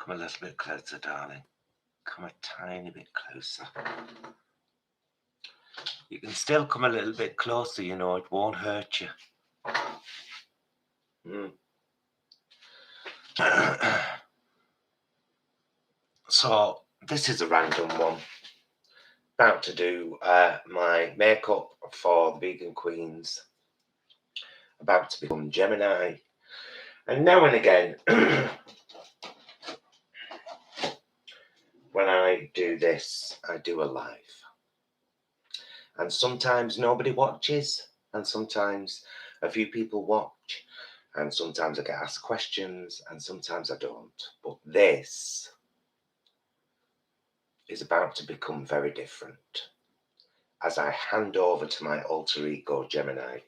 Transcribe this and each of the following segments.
Come a little bit closer, darling. Come a tiny bit closer. You can still come a little bit closer, you know, it won't hurt you. So, this is a random one. About to do my makeup for the Vegan Queens. About to become Gemini. And now and again, when I do this, I do a live. And sometimes nobody watches, and sometimes a few people watch, and sometimes I get asked questions, and sometimes I don't. But this is about to become very different as I hand over to my alter ego Gemini,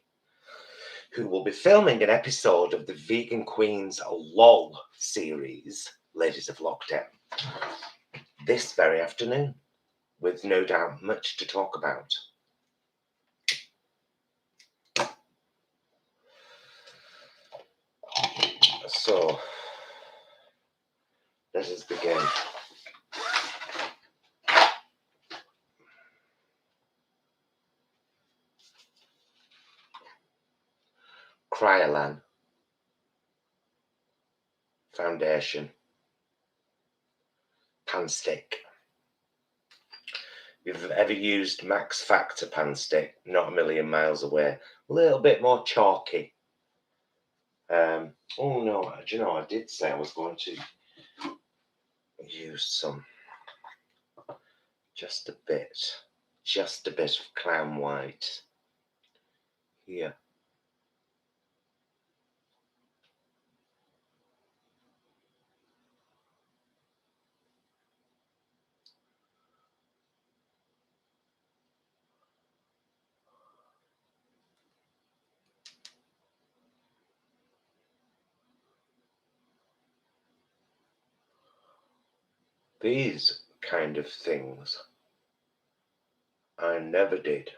who will be filming an episode of the Vegan Queens LOL series, Ladies of Lockdown, this very afternoon, with no doubt much to talk about. So, let us begin. Kryolan foundation, pan stick. If you've ever used Max Factor pan stick, not a million miles away, a little bit more chalky. Oh no, do you know, I did say I was going to use some, just a bit of clown white here. These kind of things I never did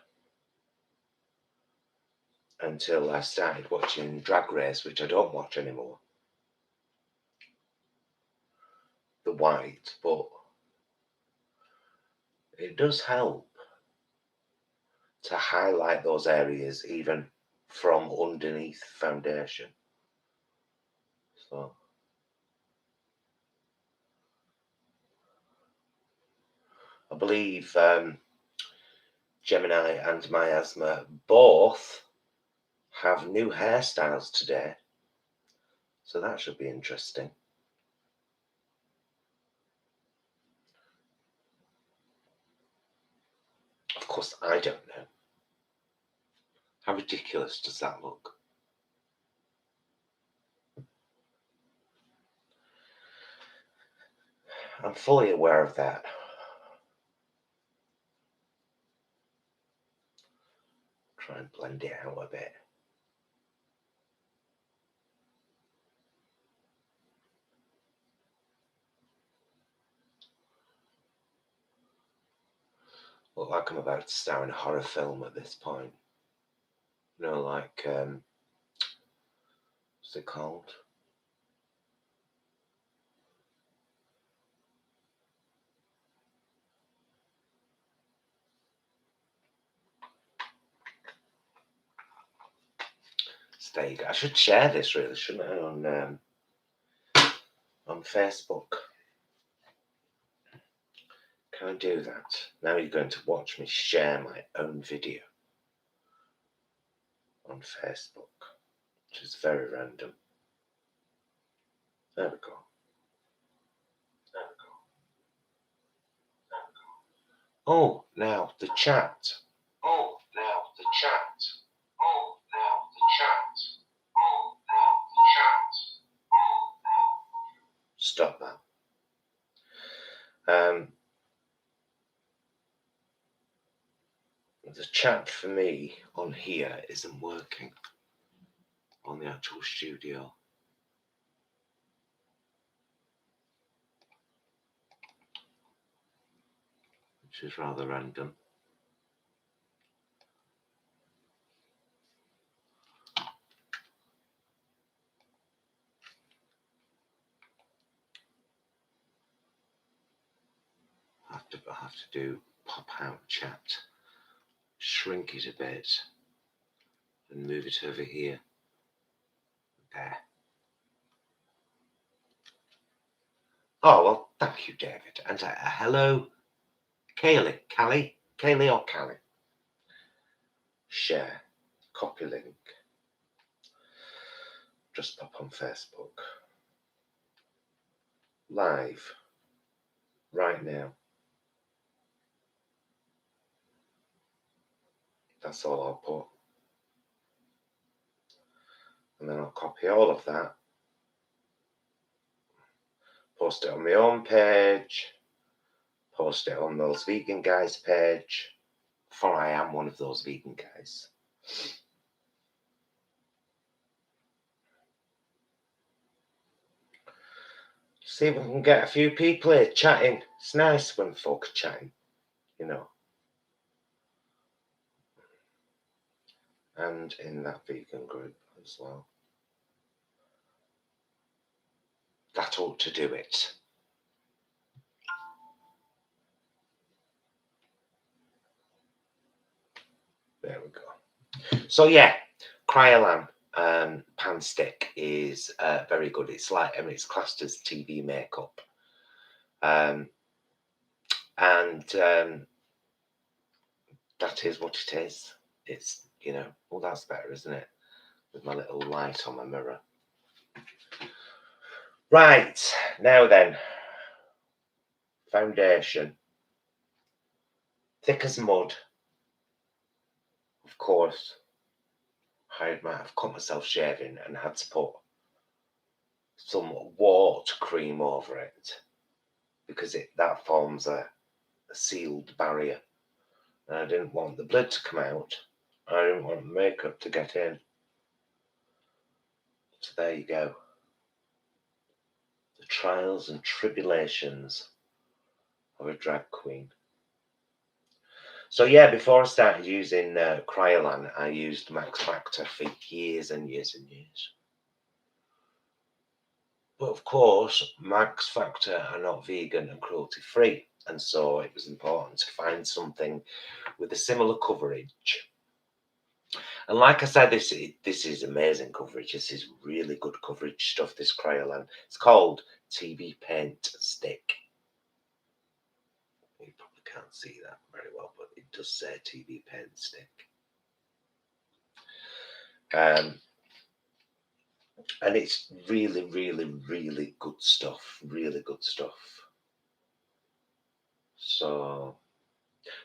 until I started watching Drag Race, which I don't watch anymore. The white, but it does help to highlight those areas even from underneath foundation. So I believe Gemini and Miasma both have new hairstyles today, so that should be interesting. Of course, I don't know. How ridiculous does that look? I'm fully aware of that. Try and blend it out a bit. Look like I'm about to star in a horror film at this point. You know, like, what's it called? Steak. I should share this, really, shouldn't I, on Facebook? Can I do that? Now you're going to watch me share my own video on Facebook, which is very random. There we go. There we go. There we go. Oh, now the chat. Oh, now the chat. Oh, now the chat. Oh, now the chat. Oh, now. Stop that. The chat for me on here isn't working on the actual studio. Which is rather random. I have to do pop out chat, shrink it a bit, and move it over here. There. Oh, well, thank you, David. And hello, Kaylee. Kaylee or Callie? Share. Copy link. Just pop on Facebook. Live. Right now. That's all I'll put. And then I'll copy all of that. Post it on my own page. Post it on those vegan guys' page. For I am one of those vegan guys. See if we can get a few people here chatting. It's nice when folk are chatting, you know. And in that vegan group as well. That ought to do it. There we go. So yeah, Cryolan pan stick is very good. It's like, I mean, it's classed as TV makeup. And that is what it is. It's, you know, well, that's better, isn't it? With my little light on my mirror. Right, now then. Foundation. Thick as mud. Of course. I might have cut myself shaving and had to put some water cream over it because that forms a sealed barrier. And I didn't want the blood to come out. I didn't want the makeup to get in. So there you go. The trials and tribulations of a drag queen. So yeah, before I started using Cryolan, I used Max Factor for years and years and years. But of course, Max Factor are not vegan and cruelty free. And so it was important to find something with a similar coverage. And like I said, this is amazing coverage. This is really good coverage stuff, this Cryolan. It's called TV Paint Stick. You probably can't see that very well, but it does say TV Paint Stick. And it's really, really, really good stuff. Really good stuff. So,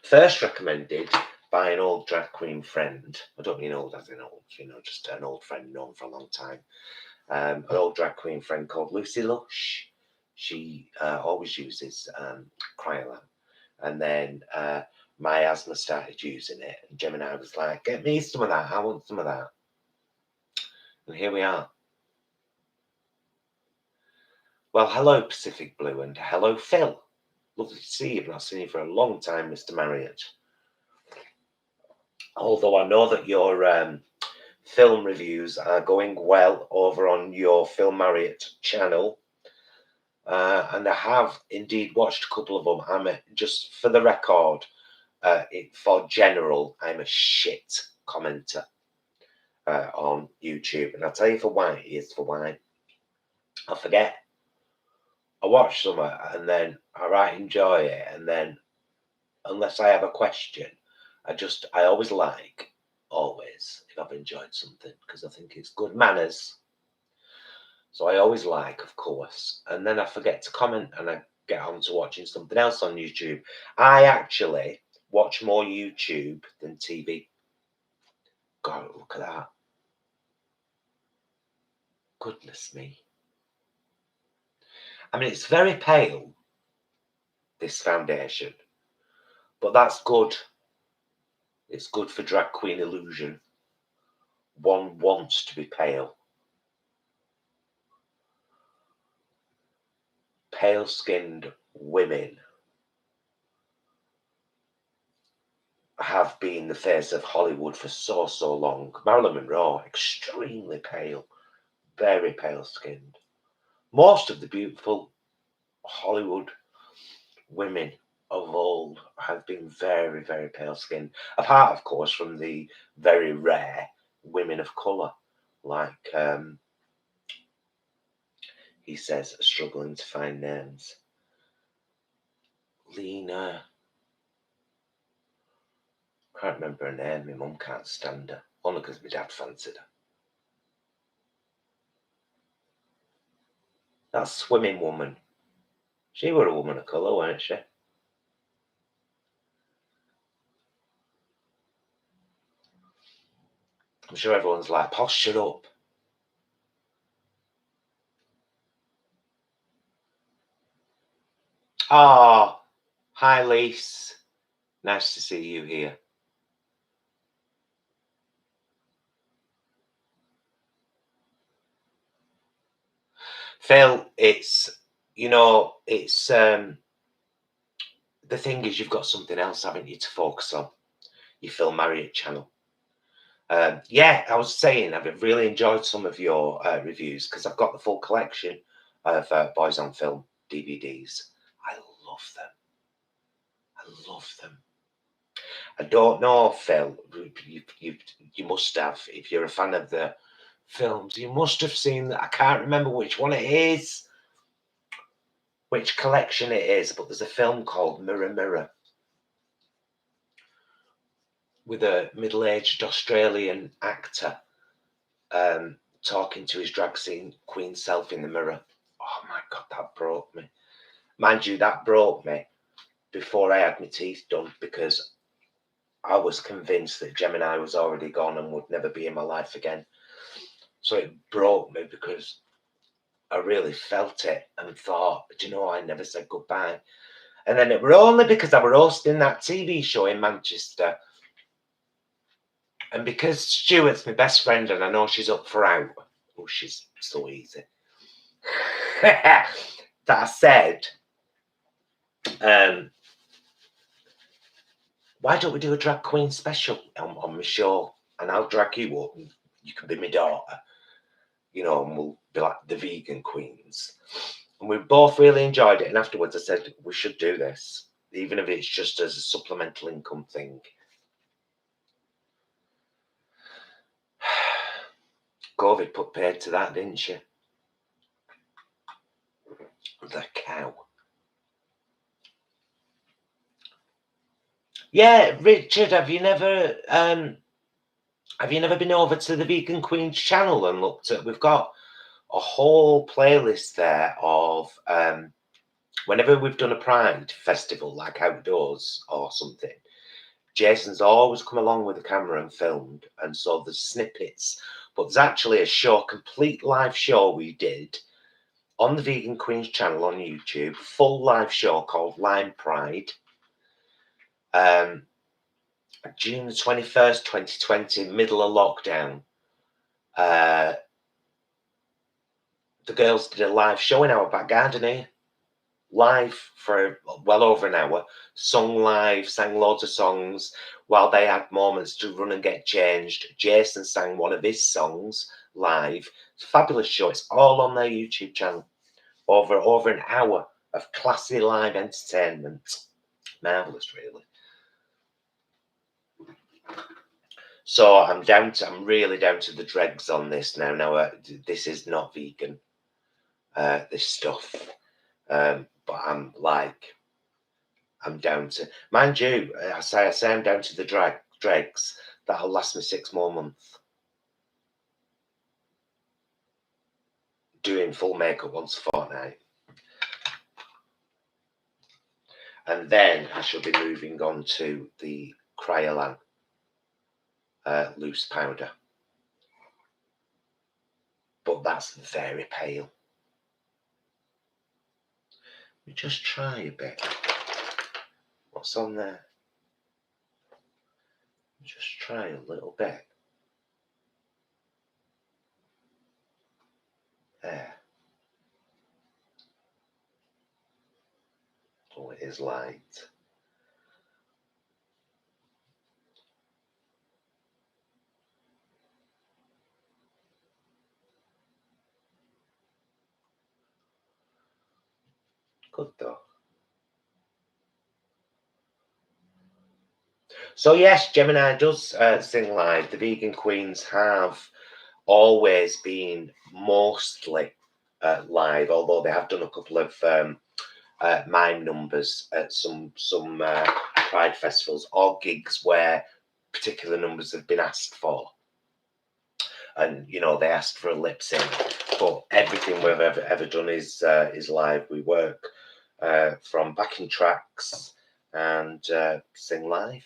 first recommended by an old drag queen friend. I don't mean old as in old, you know, just an old friend known for a long time. An old drag queen friend called Lucy Lush. She always uses Cryolan. And then my asthma started using it. And Gemini was like, get me some of that. I want some of that. And here we are. Well, hello, Pacific Blue, and hello, Phil. Lovely to see you. I've not seen you for a long time, Mr. Marriott. Although I know that your film reviews are going well over on your Phil Marriott channel. And I have indeed watched a couple of them. Just for the record, for general, I'm a shit commenter on YouTube. And I'll tell you for why it is for why. I forget. I watch something and then I enjoy it. And then unless I have a question, I always like, if I've enjoyed something, because I think it's good manners. So I always like, of course. And then I forget to comment and I get on to watching something else on YouTube. I actually watch more YouTube than TV. God, look at that. Goodness me. I mean, it's very pale, this foundation. But that's good. It's good for drag queen illusion. One wants to be pale. Pale-skinned women have been the face of Hollywood for so long. Marilyn Monroe, extremely pale, very pale-skinned. Most of the beautiful Hollywood women of old have been very, very pale skinned, apart, of course, from the very rare women of colour, like he says, struggling to find names. Lena. Can't remember her name. My mum can't stand her. Only because my dad fancied her. That swimming woman. She were a woman of colour, weren't she? I'm sure everyone's like, Posh, shut up. Oh, hi, Lise. Nice to see you here. Phil, it's, it's, the thing is you've got something else, haven't you, to focus on? Your Phil Marriott channel. Yeah, I was saying I've really enjoyed some of your reviews because I've got the full collection of Boys on Film DVDs. I love them. I love them. I don't know, Phil. You must have, if you're a fan of the films, you must have seen that. I can't remember which one it is, which collection it is, but there's a film called Mirror Mirror with a middle-aged Australian actor talking to his drag scene queen self in the mirror. Oh my God, that broke me. Mind you, that broke me before I had my teeth done because I was convinced that Gemini was already gone and would never be in my life again. So it broke me because I really felt it and thought, do you know, I never said goodbye. And then it were only because I were hosting that TV show in Manchester. And because Stuart's my best friend and I know she's up for out. Oh, she's so easy. That I said, why don't we do a drag queen special on my show? And I'll drag you up and you can be my daughter. And we'll be like the vegan queens. And we both really enjoyed it. And afterwards I said, we should do this, even if it's just as a supplemental income thing. COVID put paid to that, didn't she? The cow. Yeah, Richard, have you never been over to the Vegan Queens channel and looked at? We've got a whole playlist there of whenever we've done a Pride festival, like outdoors or something, Jason's always come along with the camera and filmed, and so there's snippets. But there's actually a complete live show we did on the Vegan Queens channel on YouTube, full live show called Lime Pride. June the 21st, 2020, middle of lockdown. The girls did a live show in our back garden here. Live for well over an hour, sung live, sang loads of songs while they had moments to run and get changed. Jason sang one of his songs live. It's a fabulous show. It's all on their YouTube channel. Over an hour of classy live entertainment. Marvellous, really. So I'm really down to the dregs on this now. Now, this is not vegan, this stuff. But I'm down to, mind you, I say I'm down to the dregs. That'll last me 6 more months. Doing full makeup once a fortnight. And then I shall be moving on to the Cryolan loose powder. But that's very pale. Let me just try a bit. What's on there? Just try a little bit. There. Oh, it is light. Good though. So yes, Gemini does sing live. The Vegan Queens have always been mostly live, although they have done a couple of mime numbers at some Pride festivals or gigs where particular numbers have been asked for. And you know, they asked for a lip sync, but everything we've ever done is live. We work from backing tracks and sing live.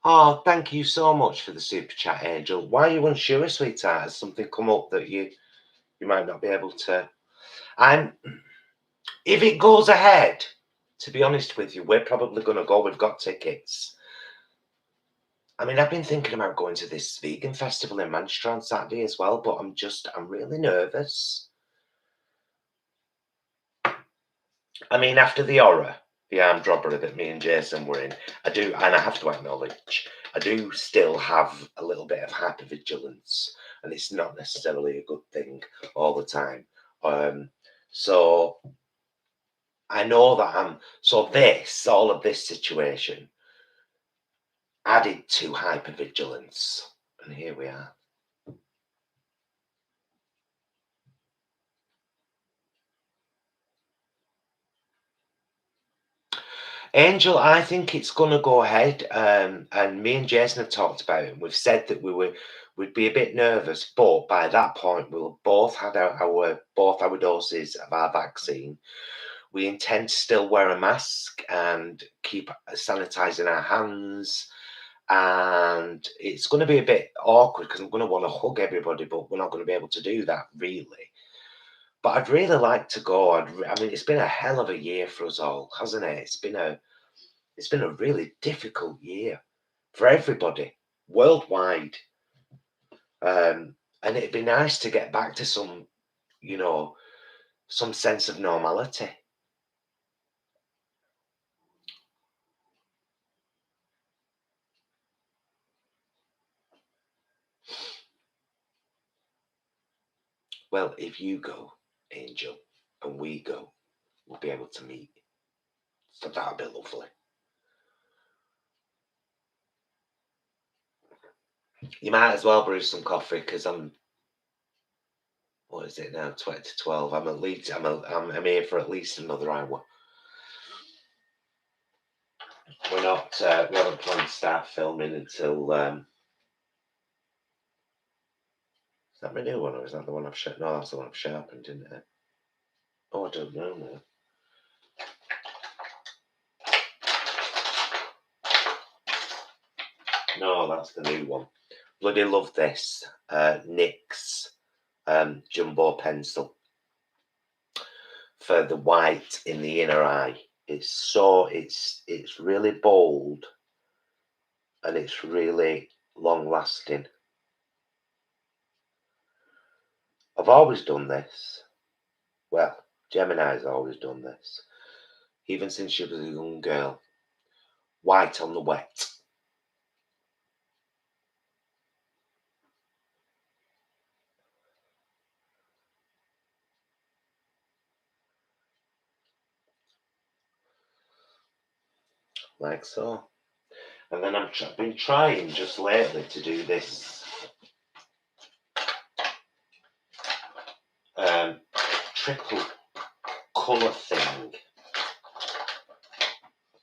Oh, thank you so much for the super chat, Angel. Why are you unsure, sweetheart? Has something come up that you might not be able to? I'm. If it goes ahead, to be honest with you, we're probably going to go. We've got tickets. I mean, I've been thinking about going to this vegan festival in Manchester on Saturday as well, but I'm really nervous. I mean, after the horror, the armed robbery that me and Jason were in, I do, and I have to acknowledge, I do still have a little bit of hypervigilance, and it's not necessarily a good thing all the time. So I know that all of this situation added to hypervigilance, and here we are. Angel, I think it's going to go ahead, and me and Jason have talked about it. And we've said that we'd be a bit nervous, but by that point we'll both had both our doses of our vaccine. We intend to still wear a mask and keep sanitizing our hands. And it's going to be a bit awkward because I'm going to want to hug everybody, but we're not going to be able to do that really. But I'd really like to go. I mean, it's been a hell of a year for us all, hasn't it? It's been a really difficult year for everybody worldwide. And it'd be nice to get back to some sense of normality. Well, if you go, Angel, and we go, we'll be able to meet. So that'll be lovely. You might as well brew some coffee because what is it now? 20 to 12. I'm here for at least another hour. We haven't planned to start filming until, is that my new one or is that the one I've sharpened? No, that's the one I've sharpened, isn't it? Oh, I don't know now. No, that's the new one. Bloody love this. NYX jumbo pencil for the white in the inner eye. It's really bold and it's really long lasting. I've always done this. Well, Gemini's always done this. Even since she was a young girl. White on the wet. Like so. And then I've been trying just lately to do this triple colour thing. I'll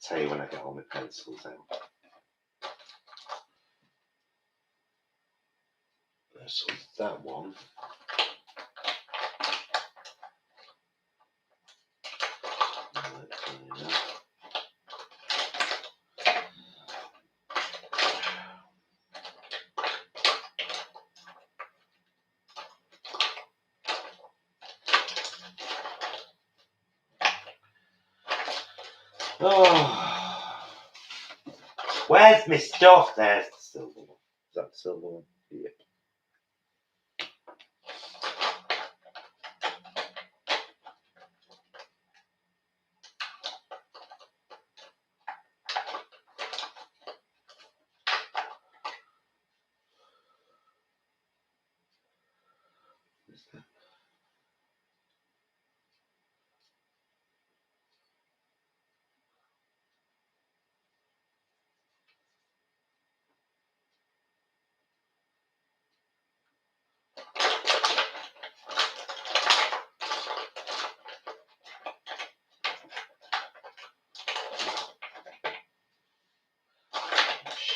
tell you when I get all my pencils out. So that one. Oh. Where's my stuff? There's the silver one. Is that the silver one? Yep.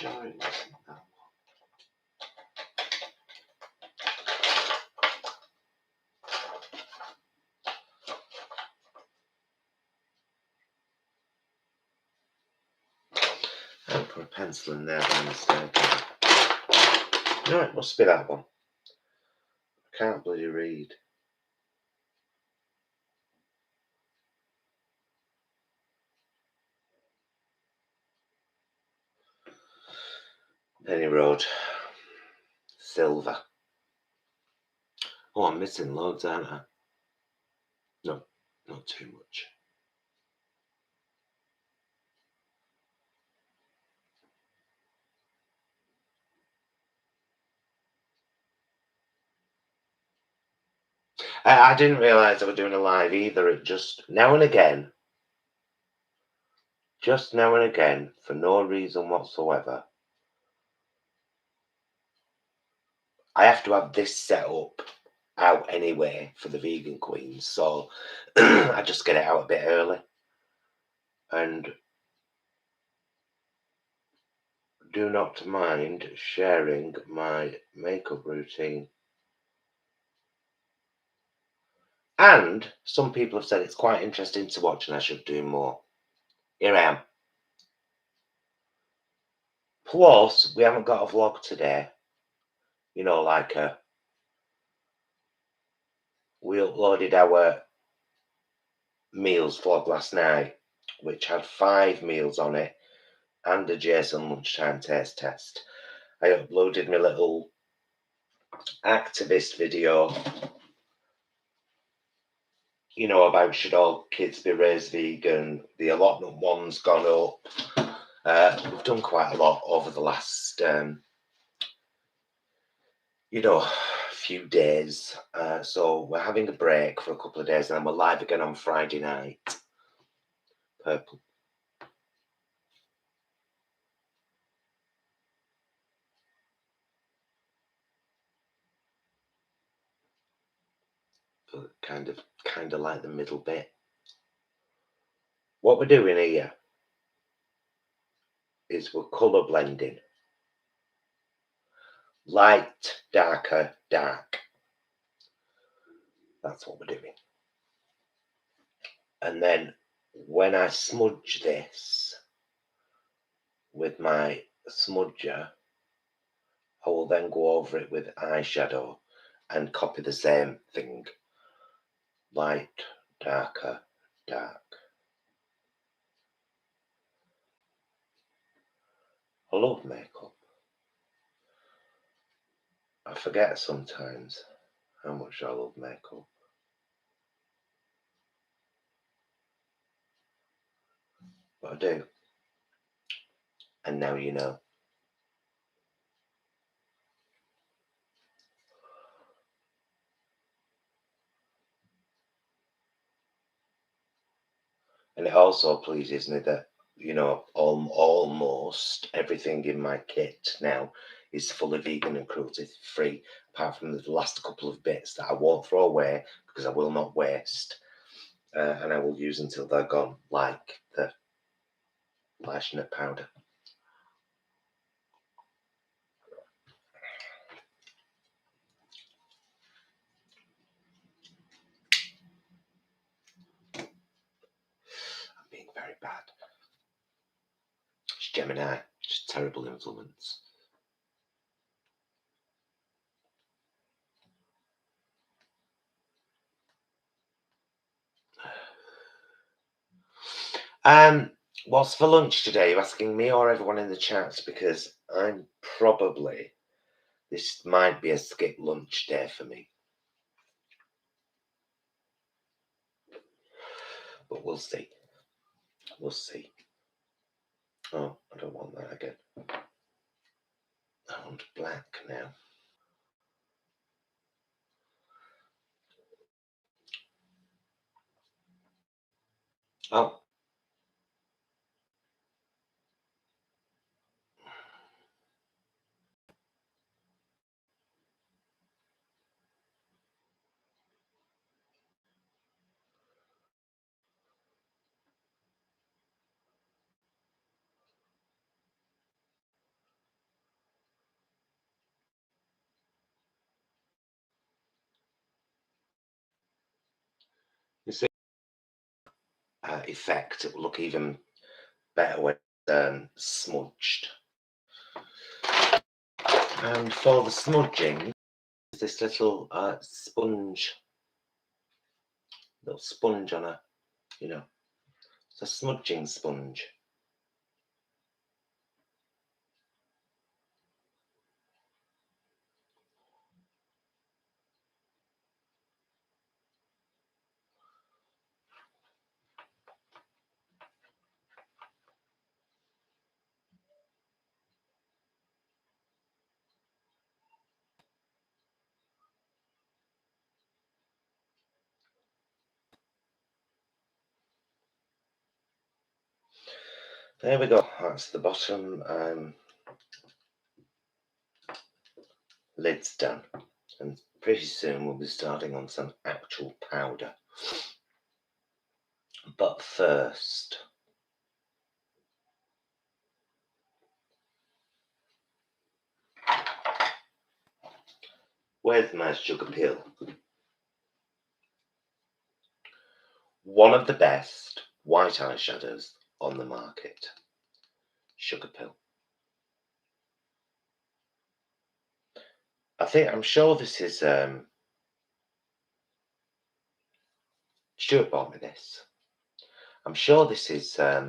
Sure it wasn't that one. I'll put a pencil in there by mistake. No, it must be that one. I can't bloody read. Penny Road. Silver. Oh, I'm missing loads, aren't I? No, not too much. I didn't realise I was doing a live either. It just now and again, for no reason whatsoever, I have to have this set up out anyway for the vegan queens. So I just get it out a bit early. And do not mind sharing my makeup routine. And some people have said it's quite interesting to watch and I should do more. Here I am. Plus, we haven't got a vlog today. You know, like we uploaded our meals vlog last night, which had 5 meals on it and a Jason lunchtime taste test. I uploaded my little activist video, you know, about should all kids be raised vegan. The allotment one's gone up. We've done quite a lot over the last, few days. So we're having a break for a couple of days and then we're live again on Friday night. Purple. Kind of like the middle bit. What we're doing here is we're colour blending. Light, darker, dark. That's what we're doing. And then when I smudge this with my smudger, I will then go over it with eyeshadow and copy the same thing. Light, darker, dark. I love makeup. I forget sometimes how much I love makeup. But I do. And now you know. And it also pleases me that, almost everything in my kit now is fully vegan and cruelty free, apart from the last couple of bits that I won't throw away because I will not waste, and I will use until they're gone, like the lash nut powder. I'm being very bad. It's Gemini, just terrible influence. What's for lunch today? Are you asking me or everyone in the chat? Because I'm probably, this might be a skip lunch day for me. But we'll see. We'll see. Oh, I don't want that again. I want black now. Oh. You see, effect, it will look even better when smudged. And for the smudging, this little sponge on a, it's a smudging sponge. There we go, that's the bottom. Lid's done, and pretty soon we'll be starting on some actual powder. But first, where's my sugar pill? One of the best white eyeshadows on the market. Sugar pill. I'm sure this is Stuart bought me this. I'm sure this is oh,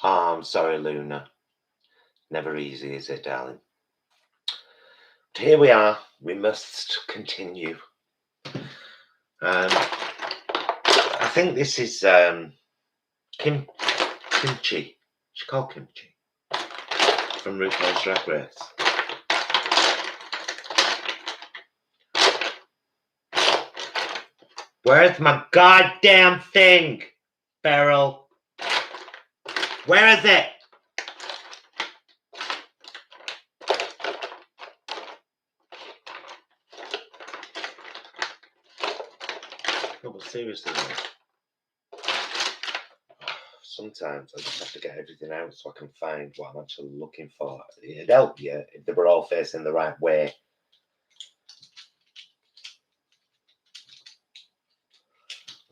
I'm sorry, Luna. Never easy, is it, darling? But here we are. We must continue. I think this is kimchi. She called kimchi from RuPaul's Drag Race. Where's my goddamn thing, Beryl? Where is it? No, but seriously, sometimes I just have to get everything out so I can find what I'm actually looking for. It'd help you if they were all facing the right way.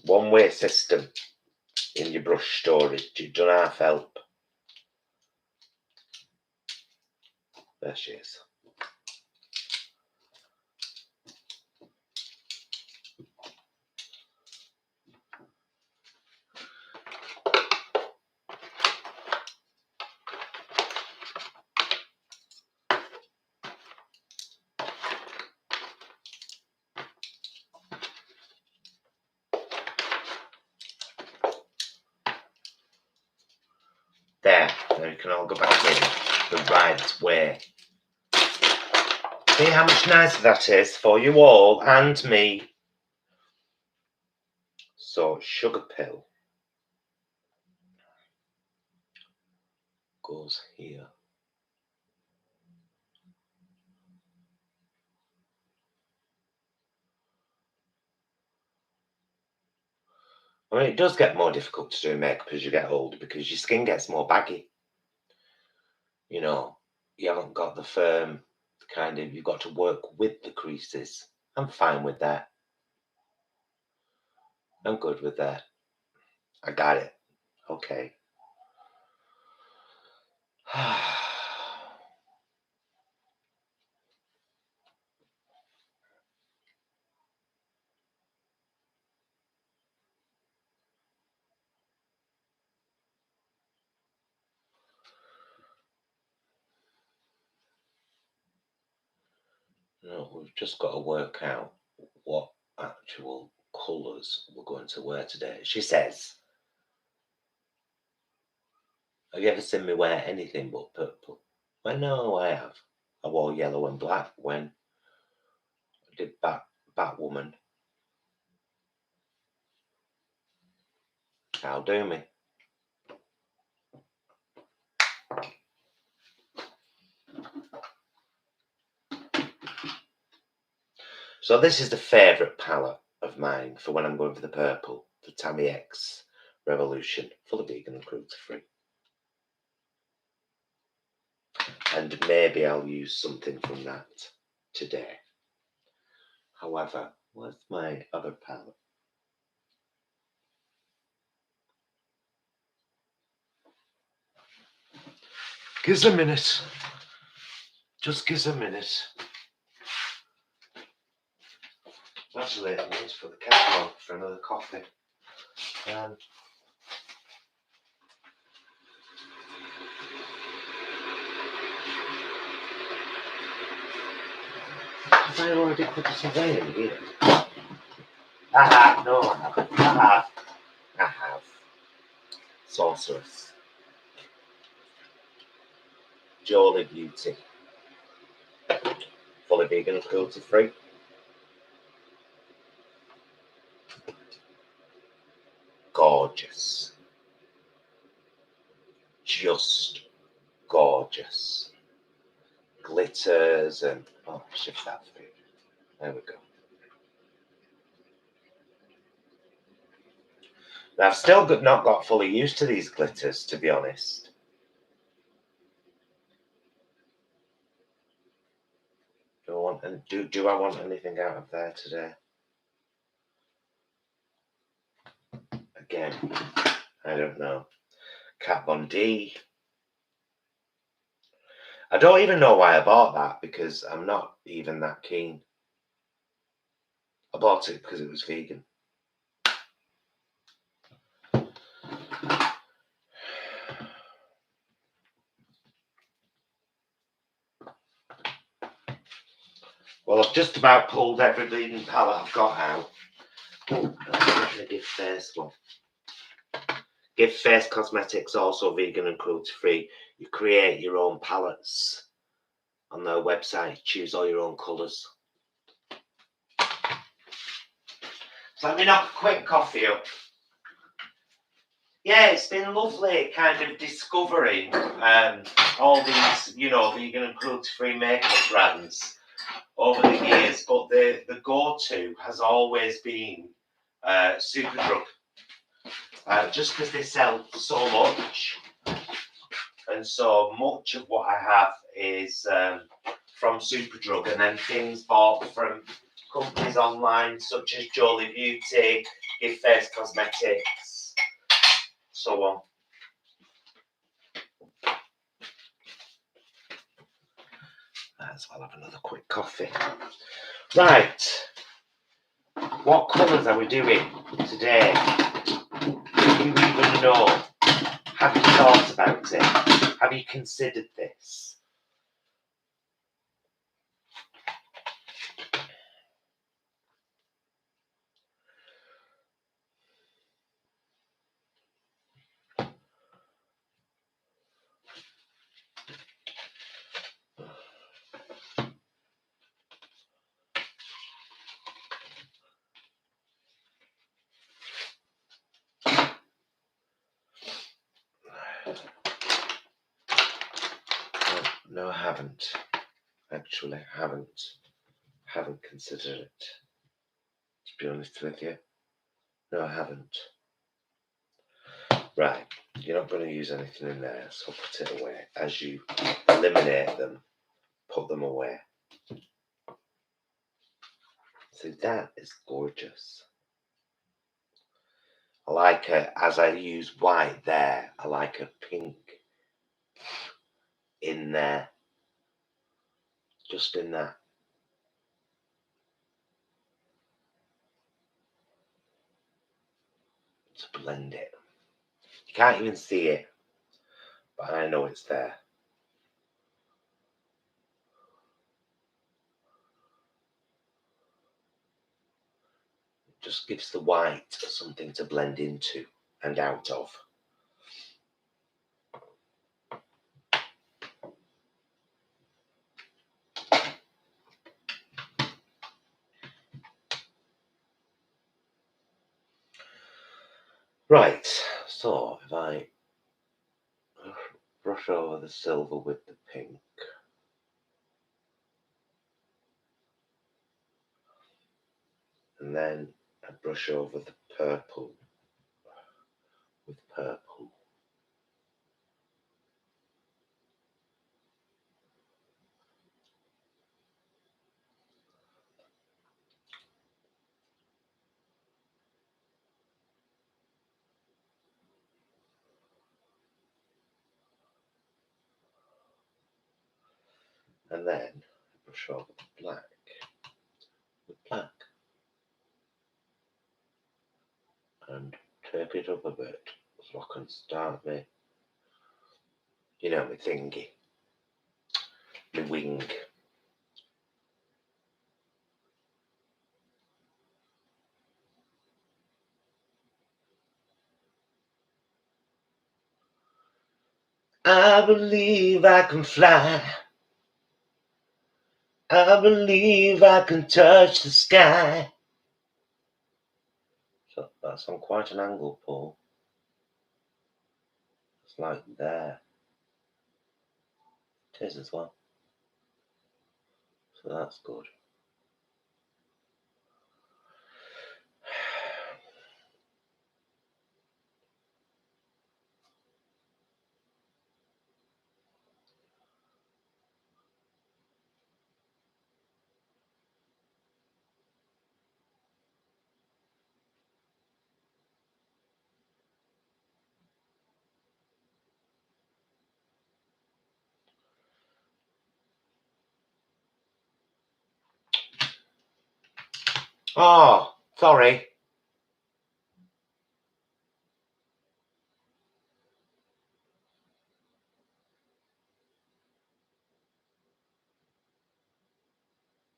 One-way system in your brush storage. You've done half help. There she is. There. Now you can all go back in the right way. See how much nicer that is for you all and me. So, sugar pill goes here. I mean, it does get more difficult to do makeup as you get older because your skin gets more baggy. You know, you haven't got the firm kind of, you've got to work with the creases. I'm fine with that. I'm good with that. I got it. Okay. No, we've just got to work out what actual colours we're going to wear today. She says, have you ever seen me wear anything but purple? Well, no, I have. I wore yellow and black when I did Batwoman. That'll do me. So this is the favourite palette of mine for when I'm going for the purple, the Tammy X Revolution, fully vegan and cruelty-free. And maybe I'll use something from that today. However, where's my other palette? Give us a minute. Just give us a minute. Actually, I need to put the kettle on for another coffee. Have I already put this away in here? I have. No, I haven't. I have. Sorceress. Jolly Beauty. Fully vegan and cruelty free. Gorgeous. Just gorgeous. Glitters and shift that through. There we go. Now, I've still not got fully used to these glitters, to be honest. Do I want anything out of there today? Again, I don't know. Kat Von D. I don't even know why I bought that, because I'm not even that keen. I bought it because it was vegan. Well, I've just about pulled every bleeding palette I've got out. Oh, I'm going to give Face one. Give Face Cosmetics, also vegan and cruelty free. You create your own palettes on their website. Choose all your own colours. So let me knock a quick coffee up. Yeah, it's been lovely kind of discovering all these, vegan and cruelty-free makeup brands over the years. But the go-to has always been Superdrug. Just because they sell so much. And so much of what I have is from Superdrug, and then things bought from companies online such as Jolly Beauty, Give Face Cosmetics, so on. Might as well have another quick coffee. Right. What colours are we doing today? Do you even know? Have you thought about it? Have you considered this? No, I haven't. Actually, haven't considered it. To be honest with you, no, I haven't. Right, you're not going to use anything in there, so put it away. As you eliminate them, put them away. See, that is gorgeous. I like it as I use white there. I like a pink in there, just in that. To blend it. You can't even see it, but I know it's there. It just gives the white something to blend into and out of. Right, so if I brush over the silver with the pink, and then I brush over the purple with purple. And then I brush over the black with black. And tape it up a bit so I can start my, you know, my thingy, my wing. I believe I can fly. I believe I can touch the sky. So that's on quite an angle, Paul. It's like there. It is as well. So that's good. Oh, sorry.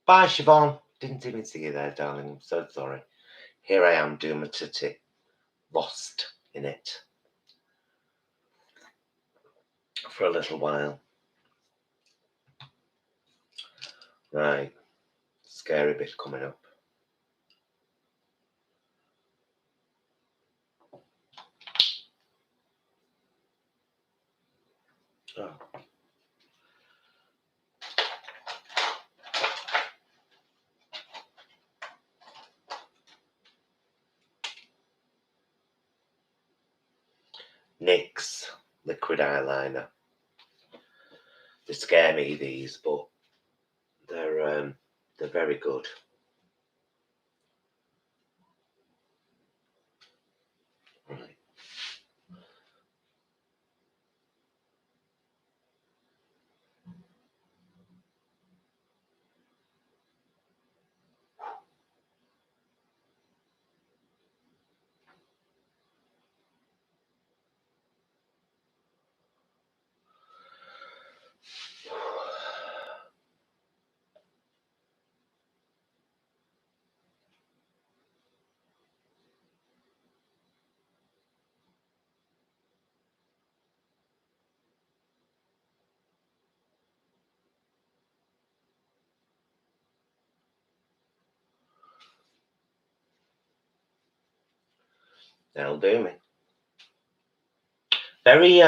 Bye, Siobhan. Didn't even see you there, darling. I'm so sorry. Here I am doing my tutty. Lost in it. For a little while. Right. Scary bit coming up. Oh. NYX liquid eyeliner. They scare me, these, but they're very good. Right. That'll do me. Very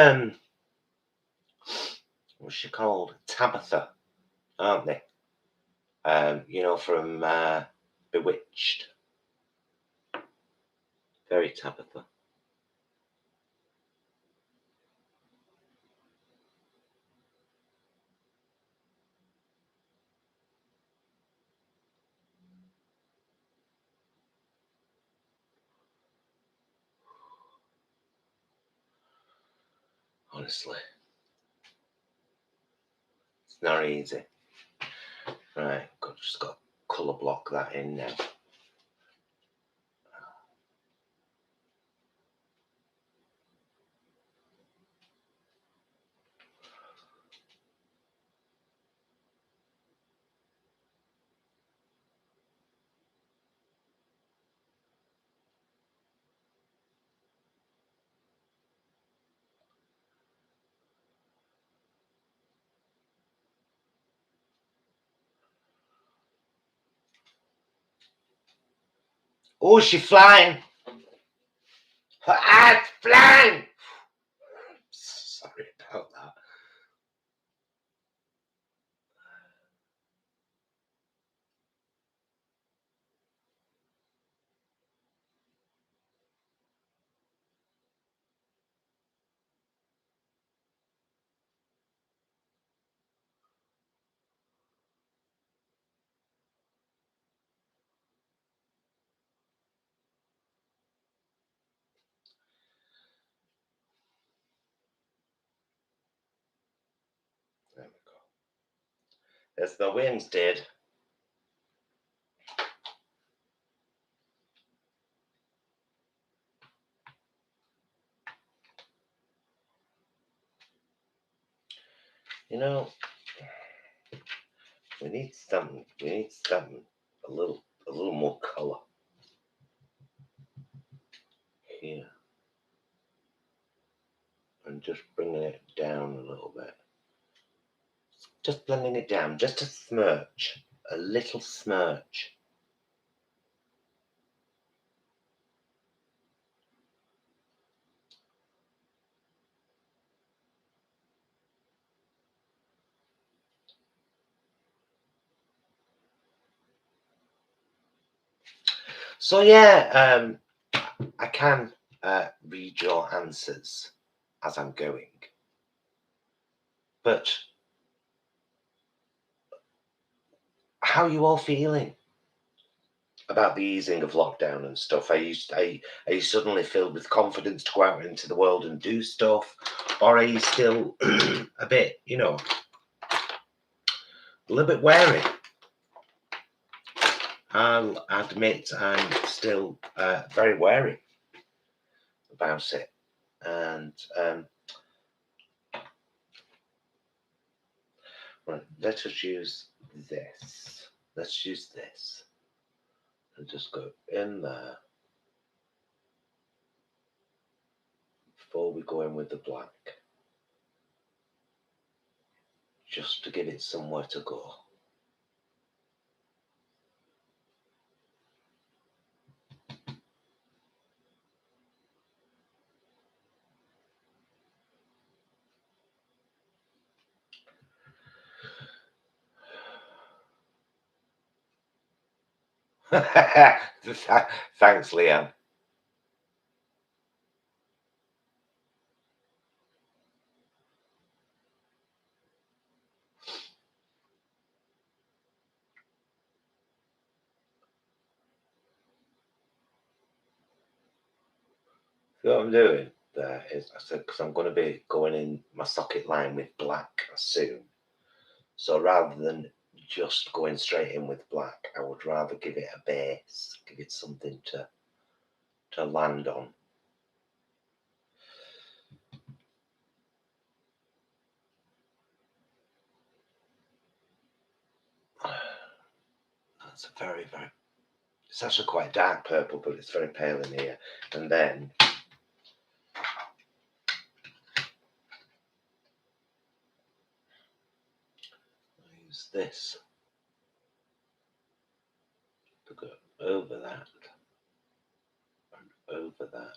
what's she called? Tabitha, aren't they? You know, from Bewitched. Very Tabitha. Honestly. Not easy. Right, just got to colour block that in now. Oh, she's flying! Her eyes flying! Sorry about that. There we go. There's the wings, did. You know, we need something. We need something. A little more colour here, and just bringing it down a little bit. Just blending it down, just a smirch, a little smirch. So yeah, I can read your answers as I'm going, but how are you all feeling about the easing of lockdown and stuff? Are you suddenly filled with confidence to go out into the world and do stuff, or are you still a bit, a little bit wary? I'll admit I'm still very wary about it, and right, let us use this. Let's use this and just go in there before we go in with the black, just to give it somewhere to go. Thanks, Leanne. So what I'm doing there is, I said, because I'm going to be going in my socket line with black soon. So rather than just going straight in with black, I would rather give it a base, give it something to land on. That's a very, very, it's actually quite dark purple, but it's very pale in here. And then I use this to go over that and over that.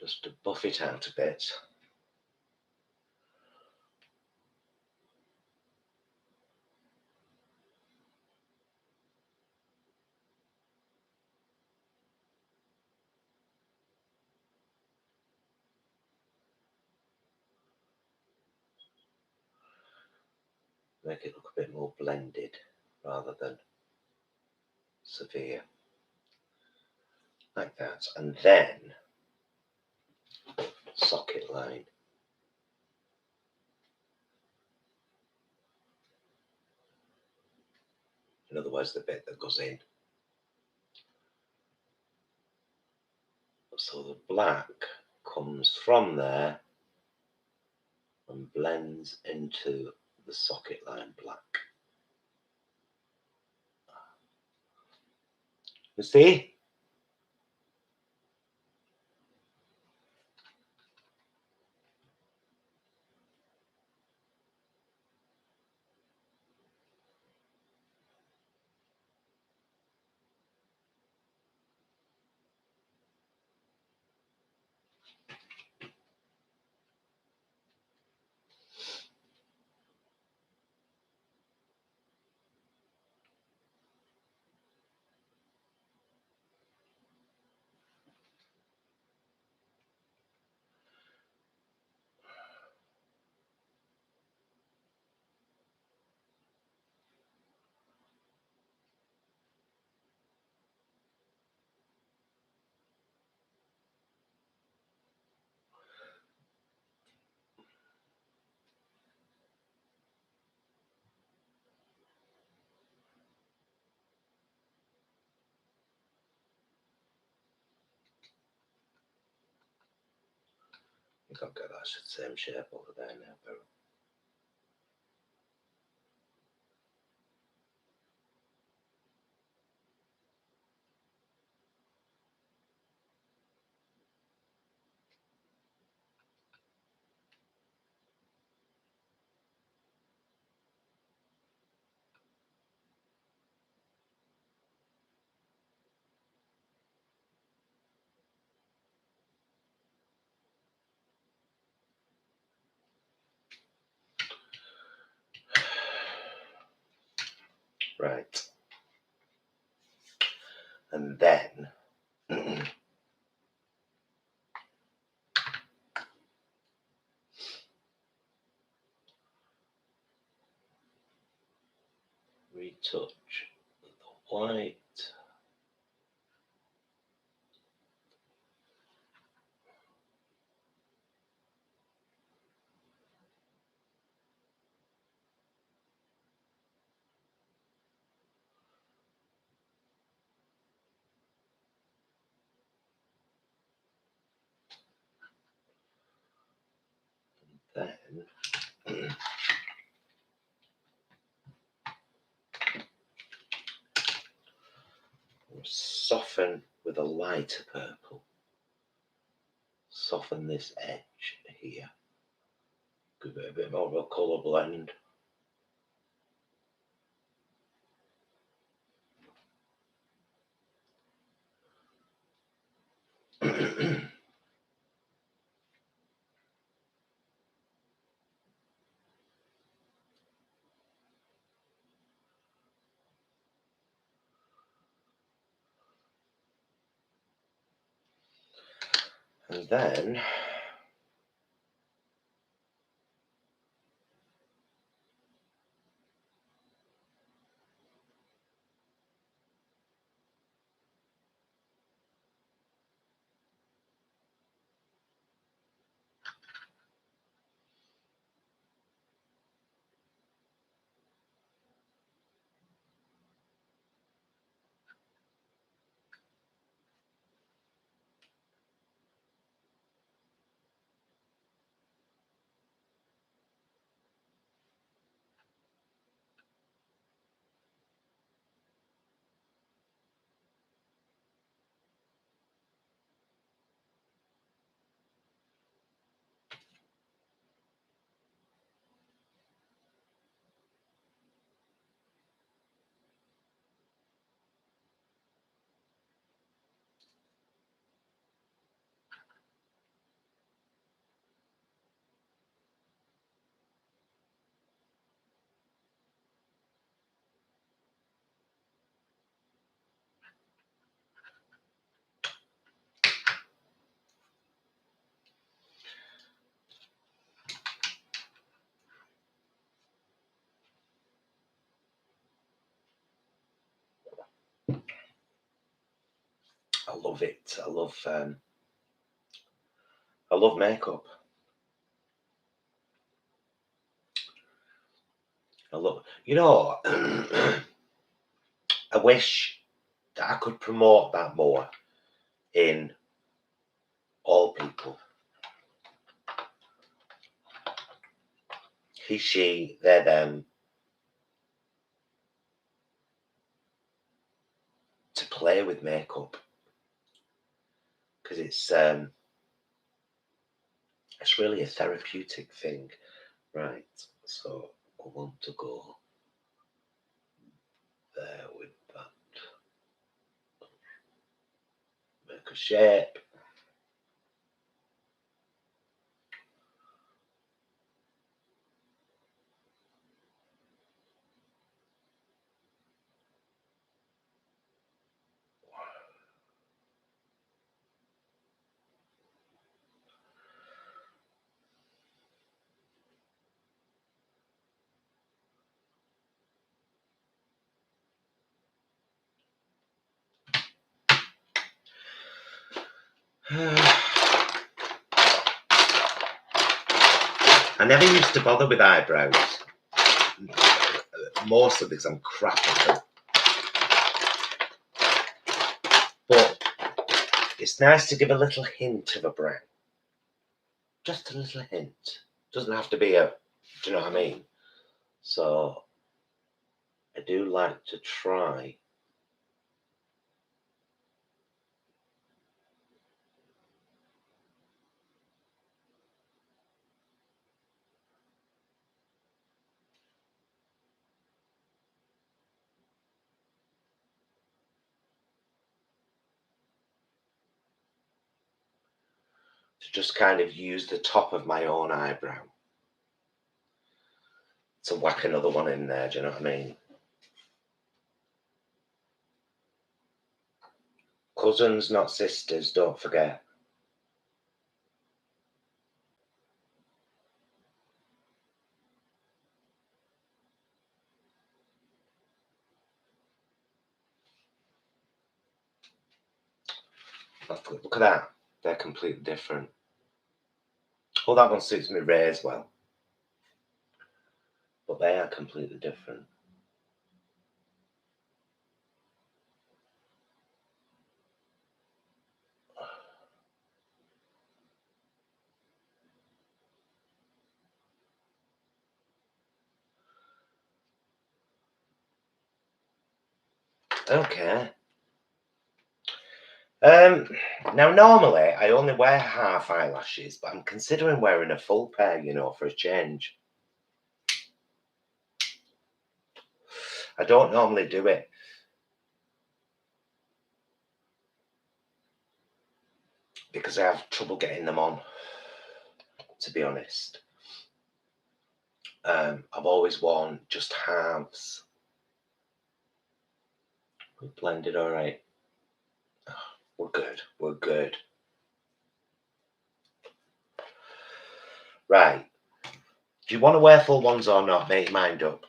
Just to buff it out a bit. Make it look a bit more blended rather than severe. like that, and then socket line. In other words, the bit that goes in. So the black comes from there and blends into the socket line black. You see? I think I've got that same shape over there now, but right. And then retouch the white. Then we'll soften with a lighter purple. Soften this edge here. Give it a bit more of a colour blend. And love it. I love makeup. You know, I wish that I could promote that more in all people. He, she, they, them. To play with makeup. Because it's really a therapeutic thing. Right, so I want to go there with that. Make a shape. I never used to bother with eyebrows, mostly because I'm crap at them. But it's nice to give a little hint of a brow. Just a little hint. Doesn't have to be do you know what I mean? So I do like to try. To just kind of use the top of my own eyebrow to whack another one in there, do you know what I mean? Cousins, not sisters, don't forget. Look at that. They're completely different. Oh, that one suits me rays well. But they are completely different. Okay. Now normally I only wear half eyelashes, but I'm considering wearing a full pair, you know, for a change. I don't normally do it. Because I have trouble getting them on, to be honest. I've always worn just halves. We blended all right. We're good. We're good. Right. Do you want to wear full ones or not? Make your mind up.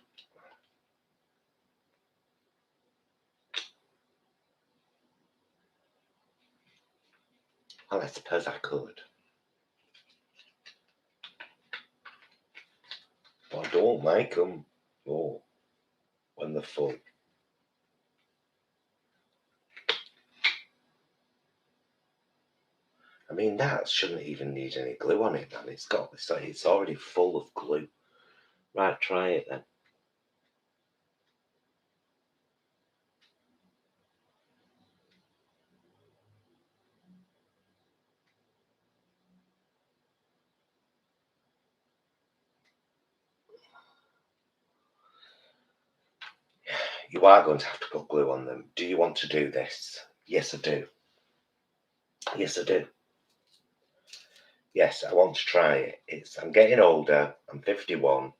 Well, I suppose I could. But I don't make them. Oh, when they're full. I mean, that shouldn't even need any glue on it, man. It's already full of glue. Right, try it then. You are going to have to put glue on them. Do you want to do this? Yes, I do. Yes, I do. Yes, I want to try it. I'm getting older. I'm 51.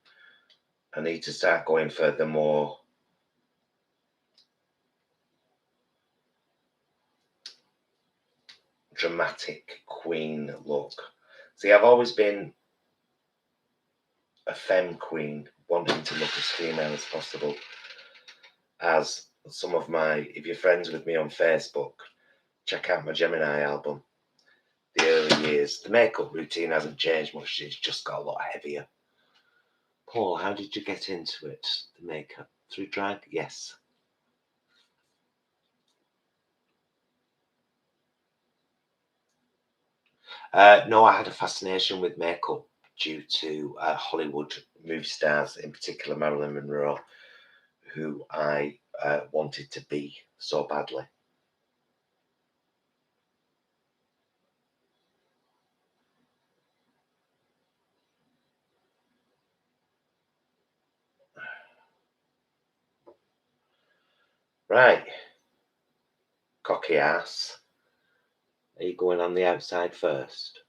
I need to start going for the more dramatic queen look. See, I've always been a femme queen, wanting to look as female as possible. As some of my, if you're friends with me on Facebook, check out my Gemini album, the early years. The makeup routine hasn't changed much, it's just got a lot heavier. Paul, how did you get into it, the makeup? Through drag? Yes. No, I had a fascination with makeup due to Hollywood movie stars, in particular Marilyn Monroe, who I wanted to be so badly. Right, cocky ass. Are you going on the outside first?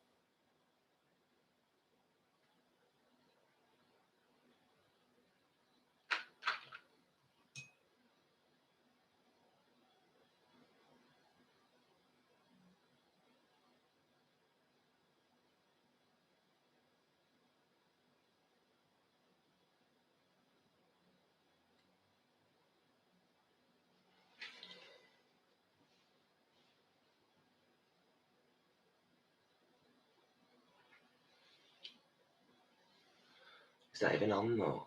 Is that even on though?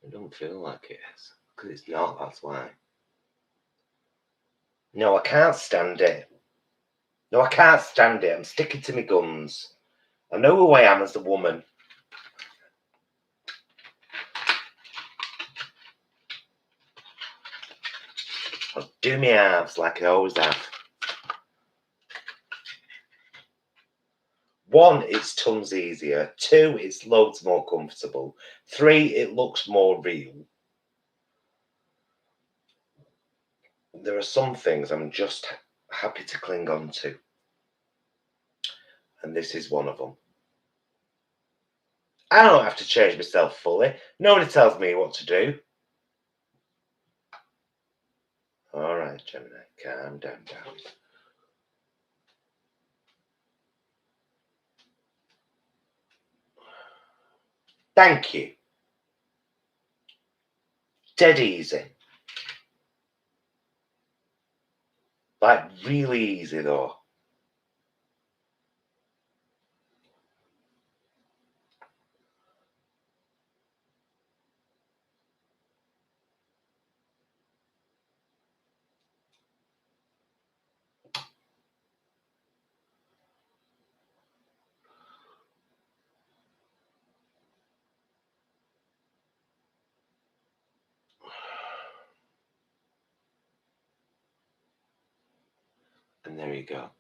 It don't feel like it is. Because it's not, that's why. No, I can't stand it. No, I can't stand it. I'm sticking to my guns. I know who I am as a woman. I'll do my halves like I always have. 1, it's tons easier. 2, it's loads more comfortable. 3, it looks more real. There are some things I'm just happy to cling on to. And this is one of them. I don't have to change myself fully. Nobody tells me what to do. All right, Gemini, calm down. Thank you. Dead easy. Like, really easy, though. And there you go.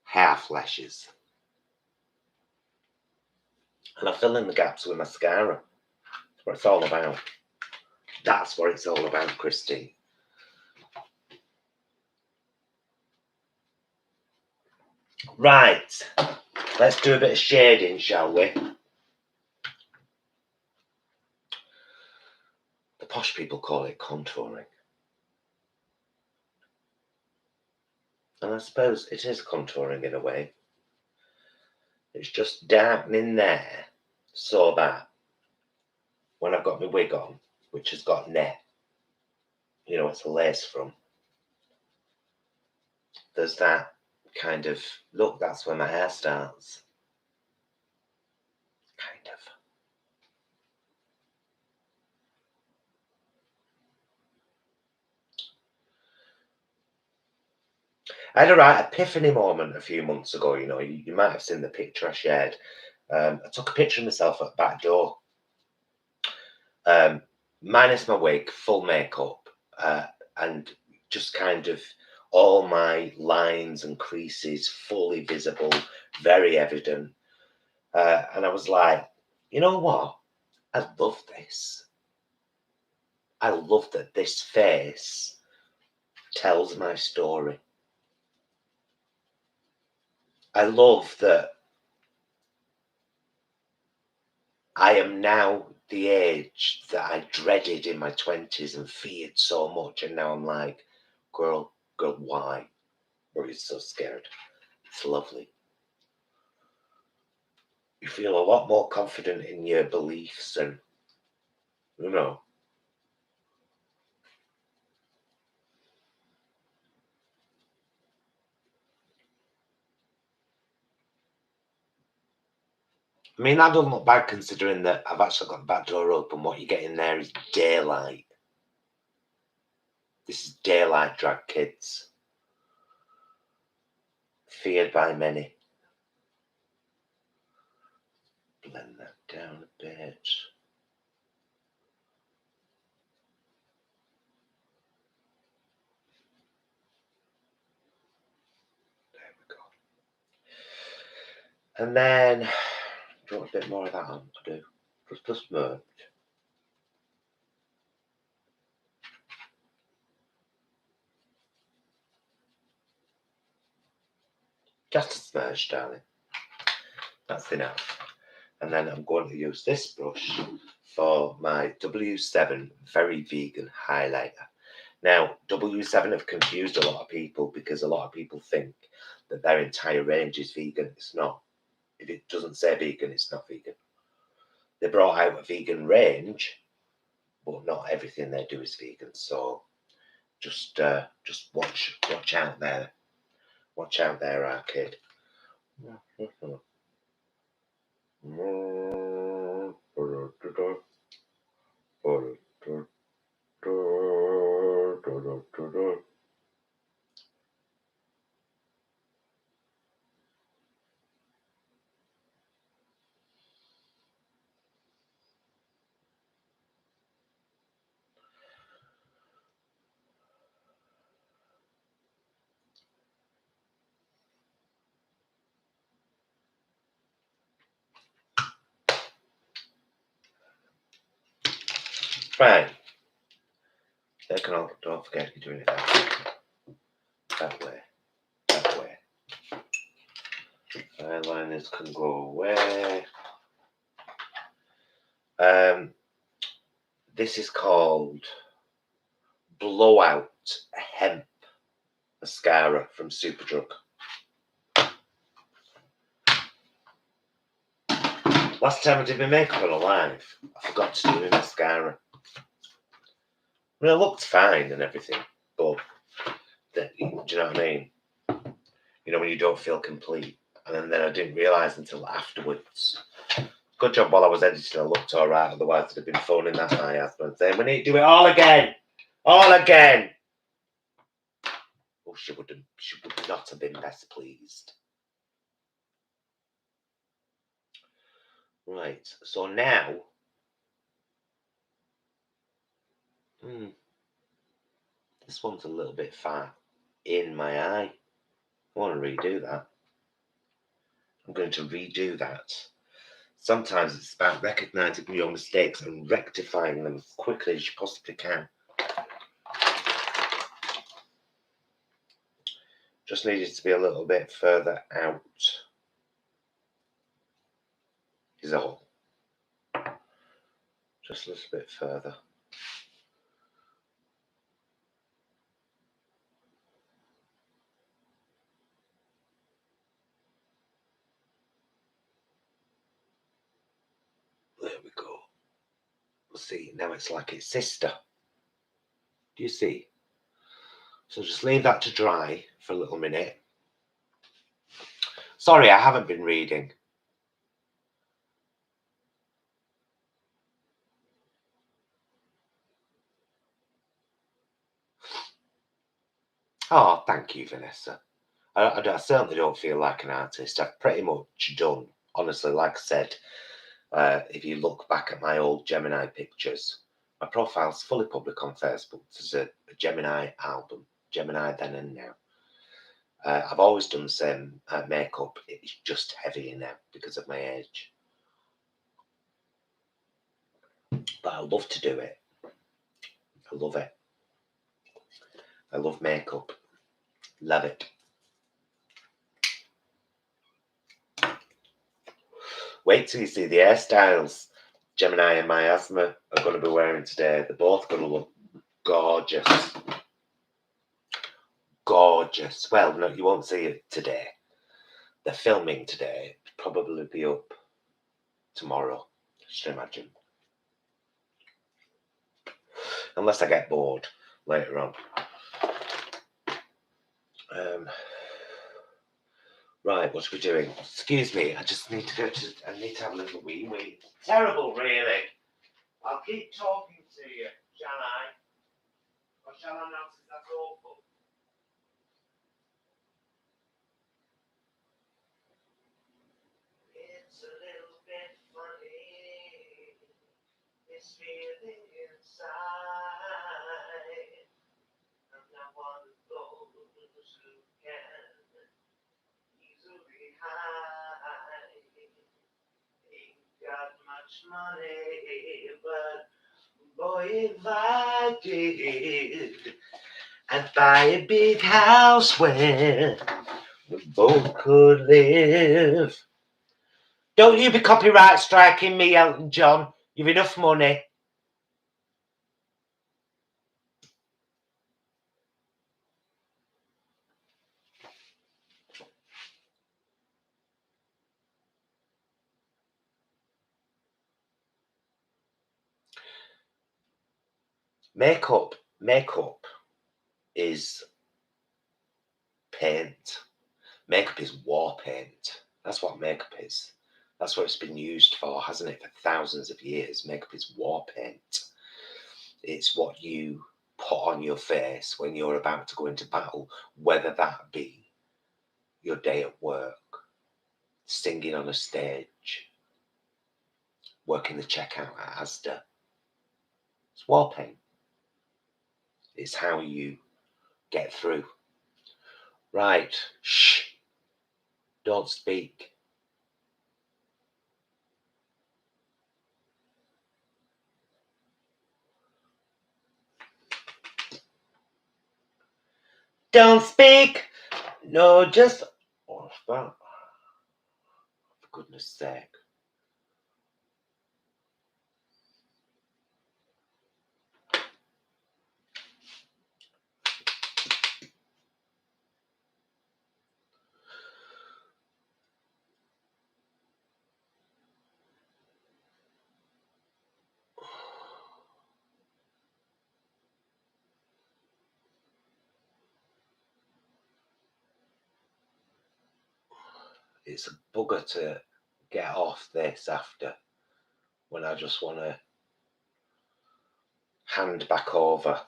Half lashes. And I fill in the gaps with mascara. That's what it's all about. That's what it's all about, Christine. Right. Let's do a bit of shading, shall we? The posh people call it contouring. And I suppose it is contouring in a way. It's just darkening there so that when I've got my wig on, which has got net, you know, it's a lace front, there's that kind of, look, that's where my hair starts. Kind of. I had a right epiphany moment a few months ago, you know, you might have seen the picture I shared. I took a picture of myself at the back door, minus my wig, full makeup, and just kind of all my lines and creases fully visible, very evident. And I was like, you know what? I love this. I love that this face tells my story. I love that I am now the age that I dreaded in my 20s and feared so much. And now I'm like, girl, why? Were you so scared? It's lovely. You feel a lot more confident in your beliefs and, you know. I mean, that doesn't look bad considering that I've actually got the back door open. What you get in there is daylight. This is daylight drag, kids. Feared by many. Blend that down a bit. There we go. And then, do you want a bit more of that on to do? Just merge. Just a smudge, darling. That's enough. And then I'm going to use this brush for my W7 Very Vegan Highlighter. Now, W7 have confused a lot of people because a lot of people think that their entire range is vegan. It's not. If it doesn't say vegan, it's not vegan. They brought out a vegan range, but not everything they do is vegan. So just watch out there. Watch out there, arcade. Right. Don't forget you're doing it that way. That way. Eyeliners can go away. This is called Blowout Hemp Mascara from Superdrug. Last time I did my makeup on a live, I forgot to do my mascara. I mean, it looked fine and everything, but do you know what I mean? You know, when you don't feel complete. And then I didn't realise until afterwards. Good job while I was editing, I looked all right. Otherwise, I'd have been phoning that my husband saying, we need to do it all again. All again. Oh, she would not have been best pleased. Right, so now, this one's a little bit far in my eye. I want to redo that. I'm going to redo that. Sometimes it's about recognising your mistakes and rectifying them as quickly as you possibly can. Just needed to be a little bit further out. Is all. Just a little bit further. There we go. See, now it's like its sister. Do you see? So just leave that to dry for a little minute. Sorry, I haven't been reading. Oh, thank you, Vanessa. I certainly don't feel like an artist. I've pretty much done, honestly, like I said, if you look back at my old Gemini pictures, my profile's fully public on Facebook. There's a Gemini album, Gemini then and now. I've always done the same makeup. It's just heavier now because of my age. But I love to do it. I love it. I love makeup. Love it. Wait till you see the hairstyles Gemini and Miasma are going to be wearing today. They're both going to look gorgeous. Gorgeous. Well, no, you won't see it today. They're filming today. It'll probably be up tomorrow, I should imagine. Unless I get bored later on. Right, what are we doing? Excuse me, I just need to I need to have a little wee. Terrible, really. I'll keep talking to you, shall I? Or shall I not? That's awful. It's a little bit funny, this feeling inside. I'm not one of those who can easily hide. Ain't got much money, but boy, if I did, I'd buy a big house where we both could live. Don't you be copyright striking me, Elton John. You've enough money. Makeup is paint. Makeup is war paint. That's what makeup is. That's what it's been used for, hasn't it? For thousands of years. Makeup is war paint. It's what you put on your face when you're about to go into battle, whether that be your day at work, singing on a stage, working the checkout at Asda. It's war paint. It's how you get through. Right. Shh. Don't speak. Don't speak. No, just. Oh, for goodness sake. It's a bugger to get off this after when I just want to hand back over.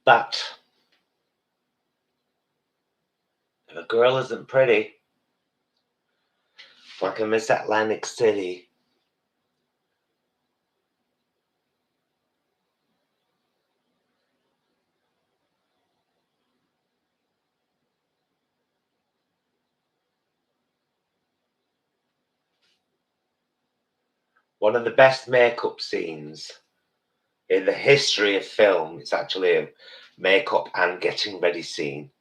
But if a girl isn't pretty, like in Miss Atlantic City, one of the best makeup scenes in the history of film, it's actually a makeup and getting ready scene.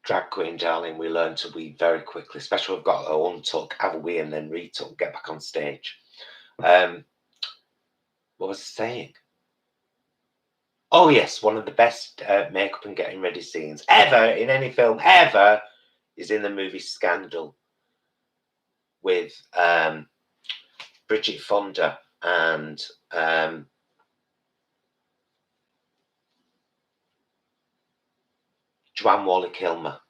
Drag queen, darling, we learn to weave very quickly, especially we've got a untuck, have a wee and then retuck, get back on stage. What was I saying? Oh yes, one of the best makeup and getting ready scenes ever in any film ever is in the movie Scandal with Bridget Fonda and Joanne Whalley-Kilmer.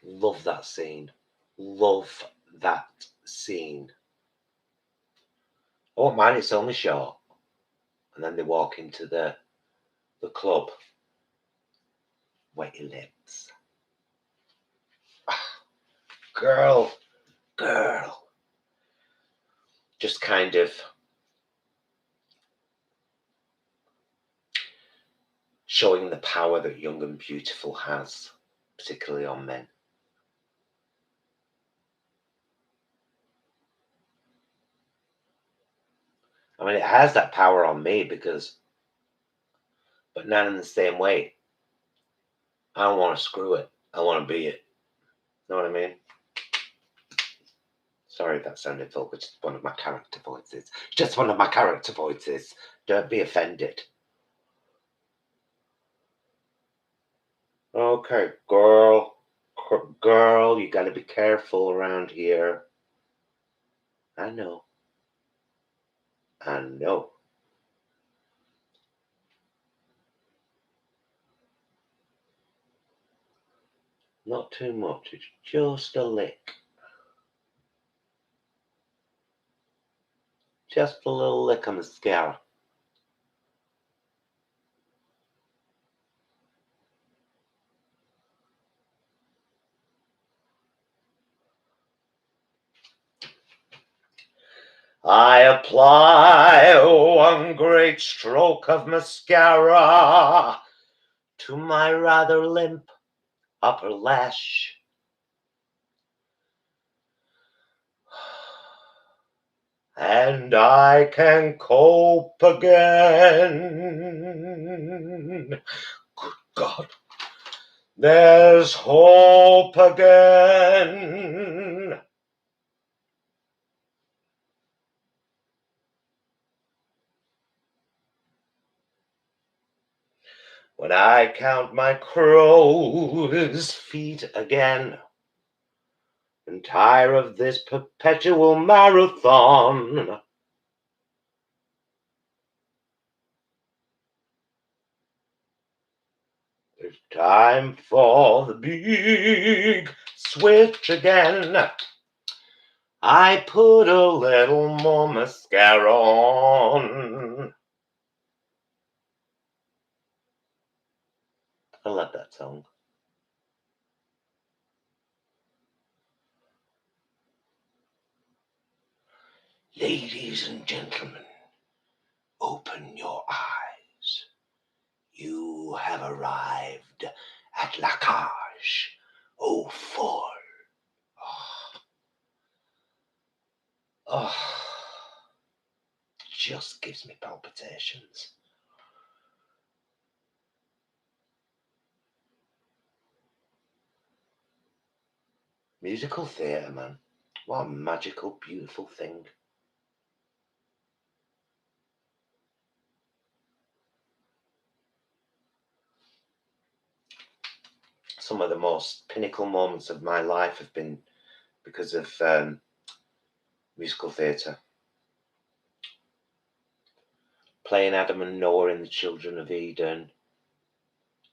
Love that scene. Love that scene. Oh man, it's only short. And then they walk into the club. Wet your lips. Girl. Just kind of showing the power that Young and Beautiful has, particularly on men. I mean, it has that power on me but not in the same way. I don't want to screw it. I want to be it. Know what I mean? Sorry if that sounded vulgar. Just one of my character voices. Just one of my character voices. Don't be offended. Okay, girl. Girl, you gotta be careful around here. I know. I know. Not too much, it's just a lick. Just a little lick of mascara. I apply one great stroke of mascara to my rather limp upper lash. And I can cope again. Good God. There's hope again. When I count my crow's feet again and tire of this perpetual marathon, it's time for the big switch again. I put a little more mascara on. I love that song. Ladies and gentlemen, open your eyes. You have arrived at La Cage au Fort. Oh, just gives me palpitations. Musical theatre, man. What a magical, beautiful thing. Some of the most pinnacle moments of my life have been because of musical theatre. Playing Adam and Noah in the Children of Eden.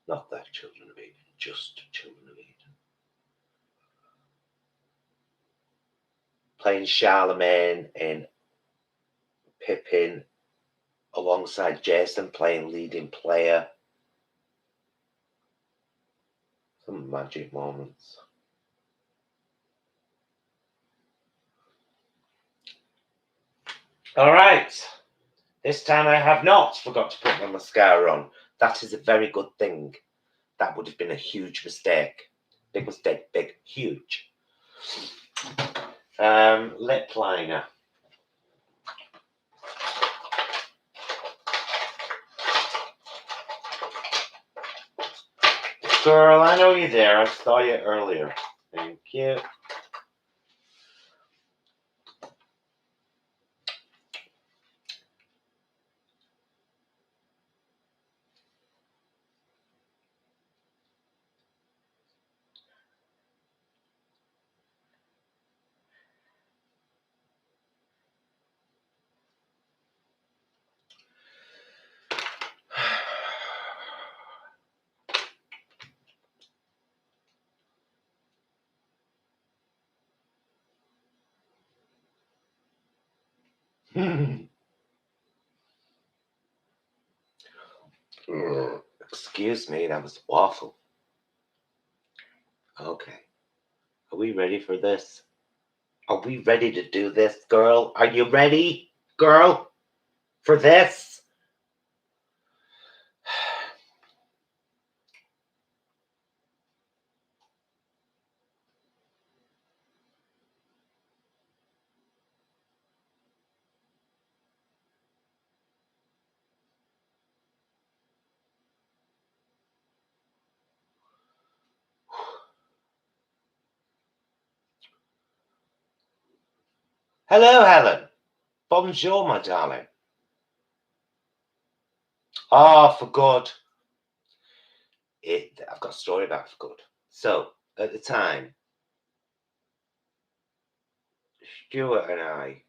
Not that Children of Eden, just Children of Eden. Playing Charlemagne in Pippin alongside Jason playing leading player. Some magic moments. All right. This time I have not forgot to put my mascara on. That is a very good thing. That would have been a huge mistake. Big mistake, big, huge. Lip liner. Girl, I know you're there. I saw you earlier. Thank you. Excuse me, that was awful. Okay. Are we ready for this? Are we ready to do this, girl? Are you ready, girl, for this? Hello, Helen. Bonjour, my darling. Oh, for good. I've got a story about for good. So, At the time, Stuart and I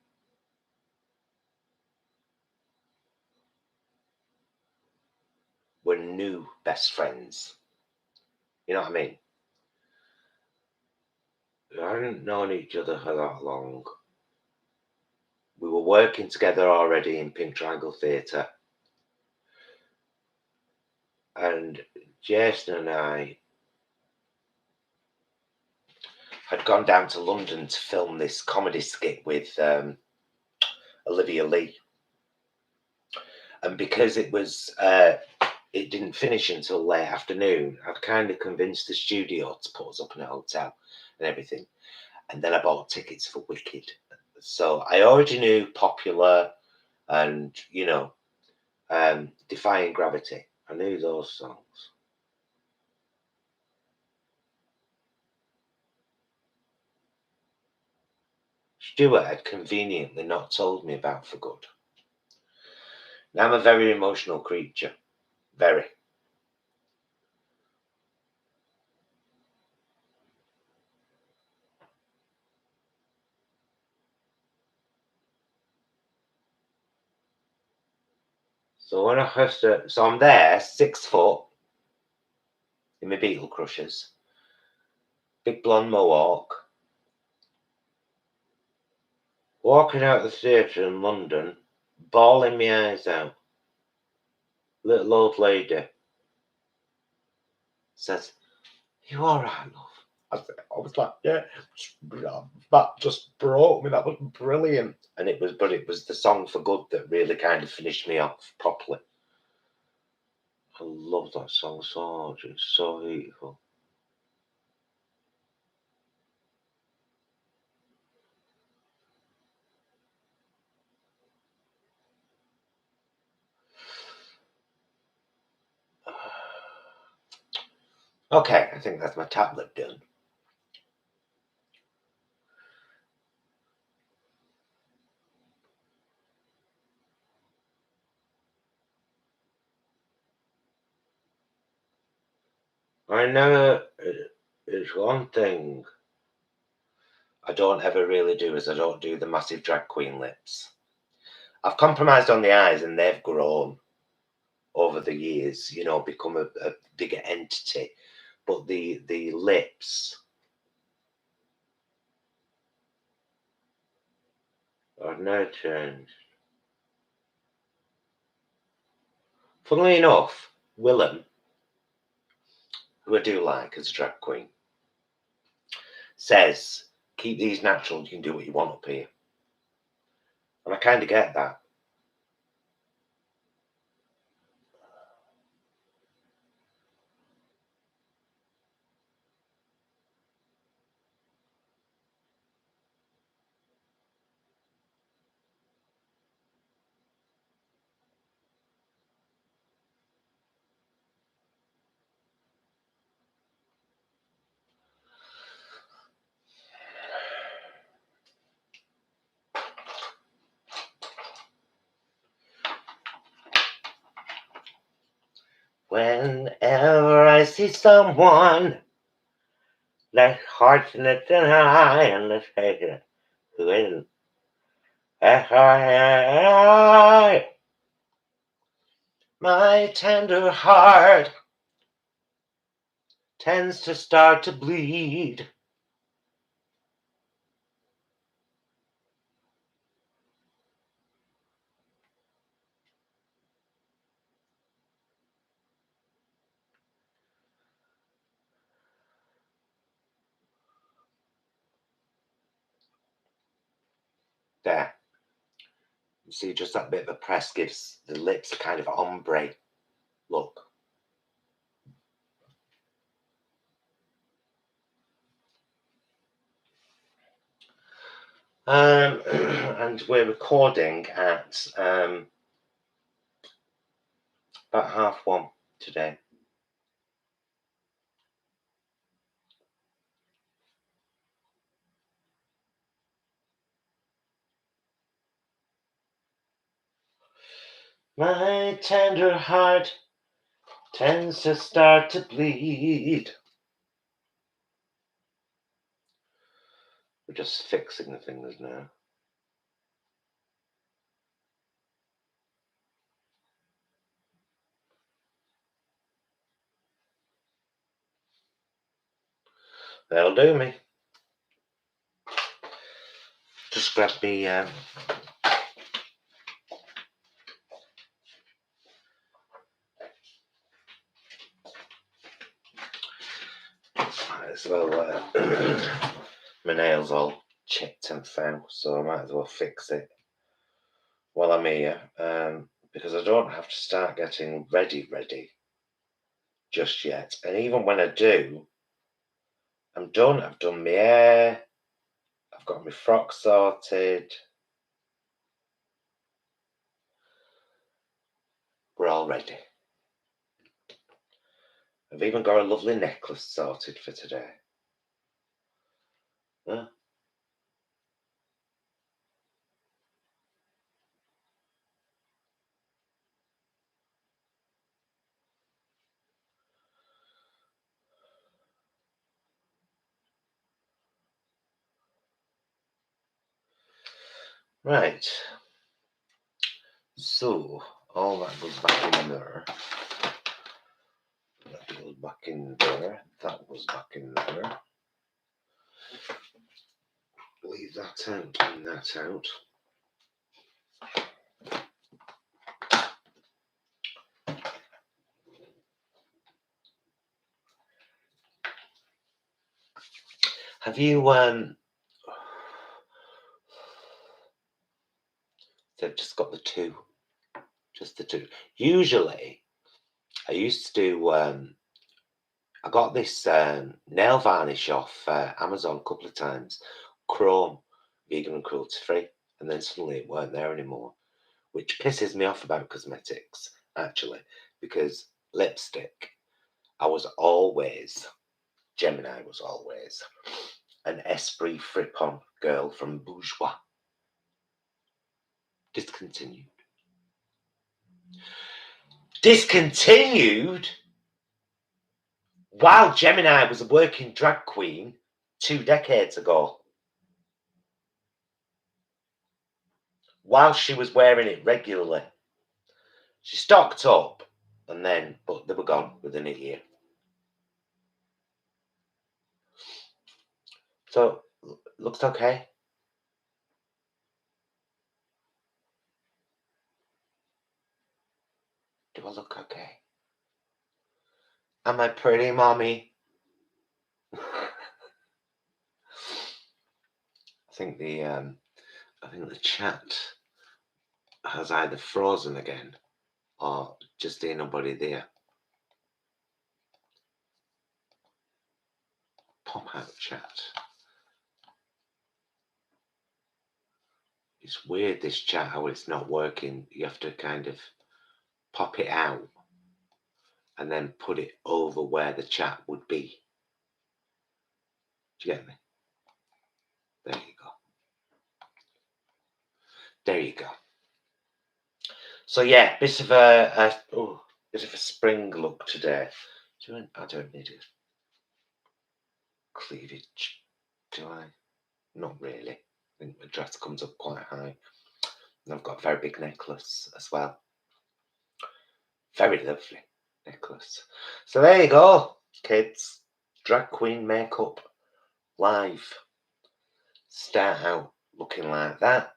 were new best friends. You know what I mean? We hadn't known each other for that long. We were working together already in Pink Triangle Theatre. And Jason and I had gone down to London to film this comedy skit with Olivia Lee. And because it didn't finish until late afternoon, I'd kind of convinced the studio to put us up in a hotel and everything. And then I bought tickets for Wicked. So I already knew Popular and, Defying Gravity. I knew those songs. Stuart had conveniently not told me about For Good. Now I'm a very emotional creature. Very. So when I first so I'm there, 6 foot, in my Beetle Crushers, big blonde mohawk, walking out of the theatre in London, bawling my eyes out. Little old lady says, "You all right, love?" I was like, "Yeah." That just broke me. That was brilliant. And it was the song For Good that really kind of finished me off properly. I love that song so much. It's so beautiful. Okay, I think that's my tablet done. I know it's one thing I don't ever really do is I don't do the massive drag queen lips. I've compromised on the eyes and they've grown over the years, become a bigger entity. But the lips are no change. Funnily enough, Willem, who I do like as a drag queen, says, "Keep these natural, you can do what you want up here." And I kind of get that. Whenever I see someone less fortunate than I, and let's take it, who isn't, my tender heart tends to start to bleed. There. You see, just that bit of a press gives the lips a kind of ombre look. And we're recording at about 1:30 today. My tender heart tends to start to bleed. We're just fixing the things now. That'll do me. Just grab me might as well my nails all chipped and foul, so I might as well fix it while I'm here, because I don't have to start getting ready just yet. And even when I do, I'm done. I've done my hair, I've got my frock sorted. We're all ready. I've even got a lovely necklace sorted for today. Huh? Right. So all that goes back in there. That goes back in there. That goes back in there. Leave that out and that out. Have you they've just got the two. Just the two. Usually I used to do I got this nail varnish off Amazon a couple of times. Chrome, vegan and cruelty free, and then suddenly it weren't there anymore. Which pisses me off about cosmetics, actually, because lipstick, Gemini was always an Esprit Frippon girl from Bourgeois. Discontinued. While Gemini was a working drag queen 2 decades ago. While she was wearing it regularly. She stocked up, and then, but they were gone within a year. So, looks okay. Do I look okay? Am I pretty, mommy? I think the chat has either frozen again or just ain't nobody there. Pop out chat. It's weird, this chat, how it's not working. You have to kind of pop it out and then put it over where the chat would be. Do you get me? There you go. There you go. So yeah, bit of a spring look today. I don't need it. Cleavage, do I? Not really. I think the dress comes up quite high. And I've got a very big necklace as well. Very lovely necklace. So there you go, kids. Drag queen makeup live. Start out looking like that,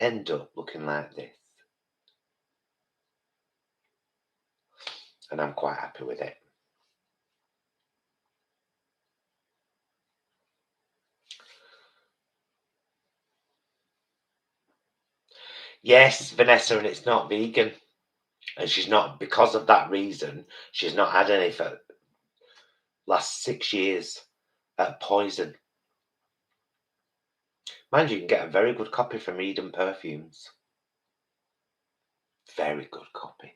end up looking like this. And I'm quite happy with it. Yes, Vanessa, and it's not vegan. And she's not, because of that reason, she's not had any for last 6 years at Poison. Mind you can get a very good copy from Eden Perfumes. Very good copy.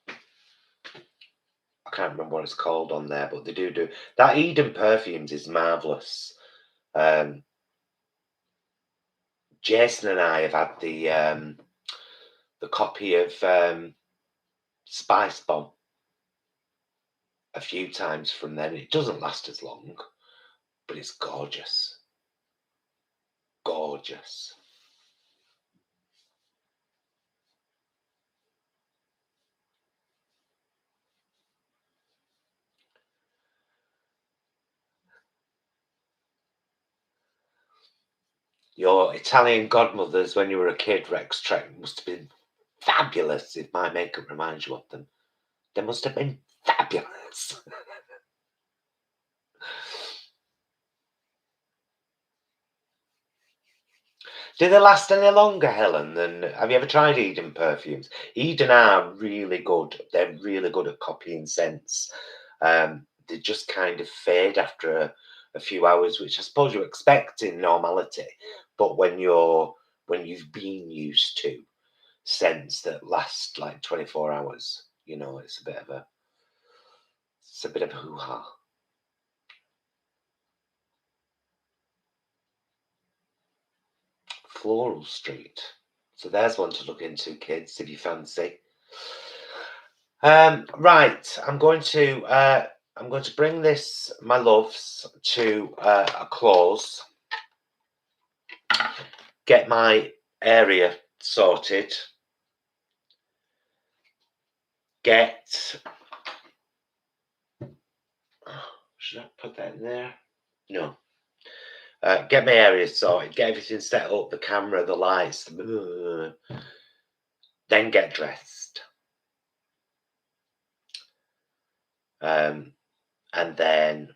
I can't remember what it's called on there, but they do. That Eden Perfumes is marvellous. Jason and I have had the copy of Spice Bomb a few times from then. It doesn't last as long, but it's gorgeous. gorgeous. Your Italian godmothers when you were a kid, Rex Trek, must have been fabulous. If my makeup reminds you of them, they must have been fabulous. Do they last any longer, Helen? Than have you ever tried Eden perfumes? Eden are really good. They're really good at copying scents. They just kind of fade after a few hours, which I suppose you expect in normality. But when you've been used to scents that last like 24 hours, you know, it's a bit of a hoo-ha. Floral Street. So there's one to look into, kids, if you fancy. Right, I'm going to bring this, my loves, to a close. Get my area sorted. Should I put that in there? No. Get my area sorted. Get everything set up. The camera, the lights. Then get dressed. And then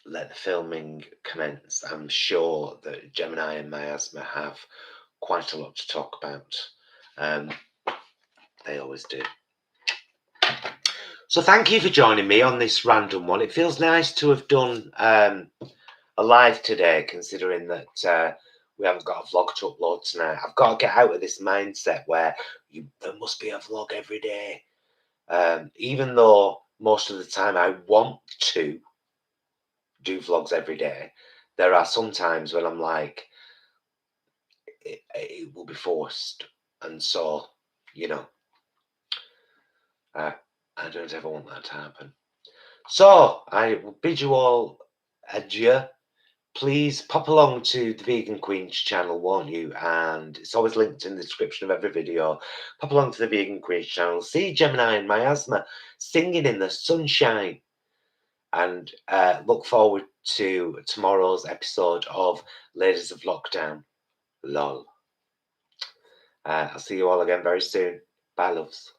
let the filming commence. I'm sure that Gemini and Miasma have quite a lot to talk about. They always do. So thank you for joining me on this random one. It feels nice to have done a live today, considering that we haven't got a vlog to upload tonight. I've got to get out of this mindset where there must be a vlog every day. Even though most of the time I want to do vlogs every day, there are some times when I'm like, it will be forced. And so, you know, I don't ever want that to happen. So I will bid you all adieu. Please pop along to the Vegan Queen's channel, won't you? And it's always linked in the description of every video. Pop along to the Vegan Queen's channel. See Gemini and Miasma singing in the sunshine. And look forward to tomorrow's episode of Ladies of Lockdown. Lol. I'll see you all again very soon. Bye, loves.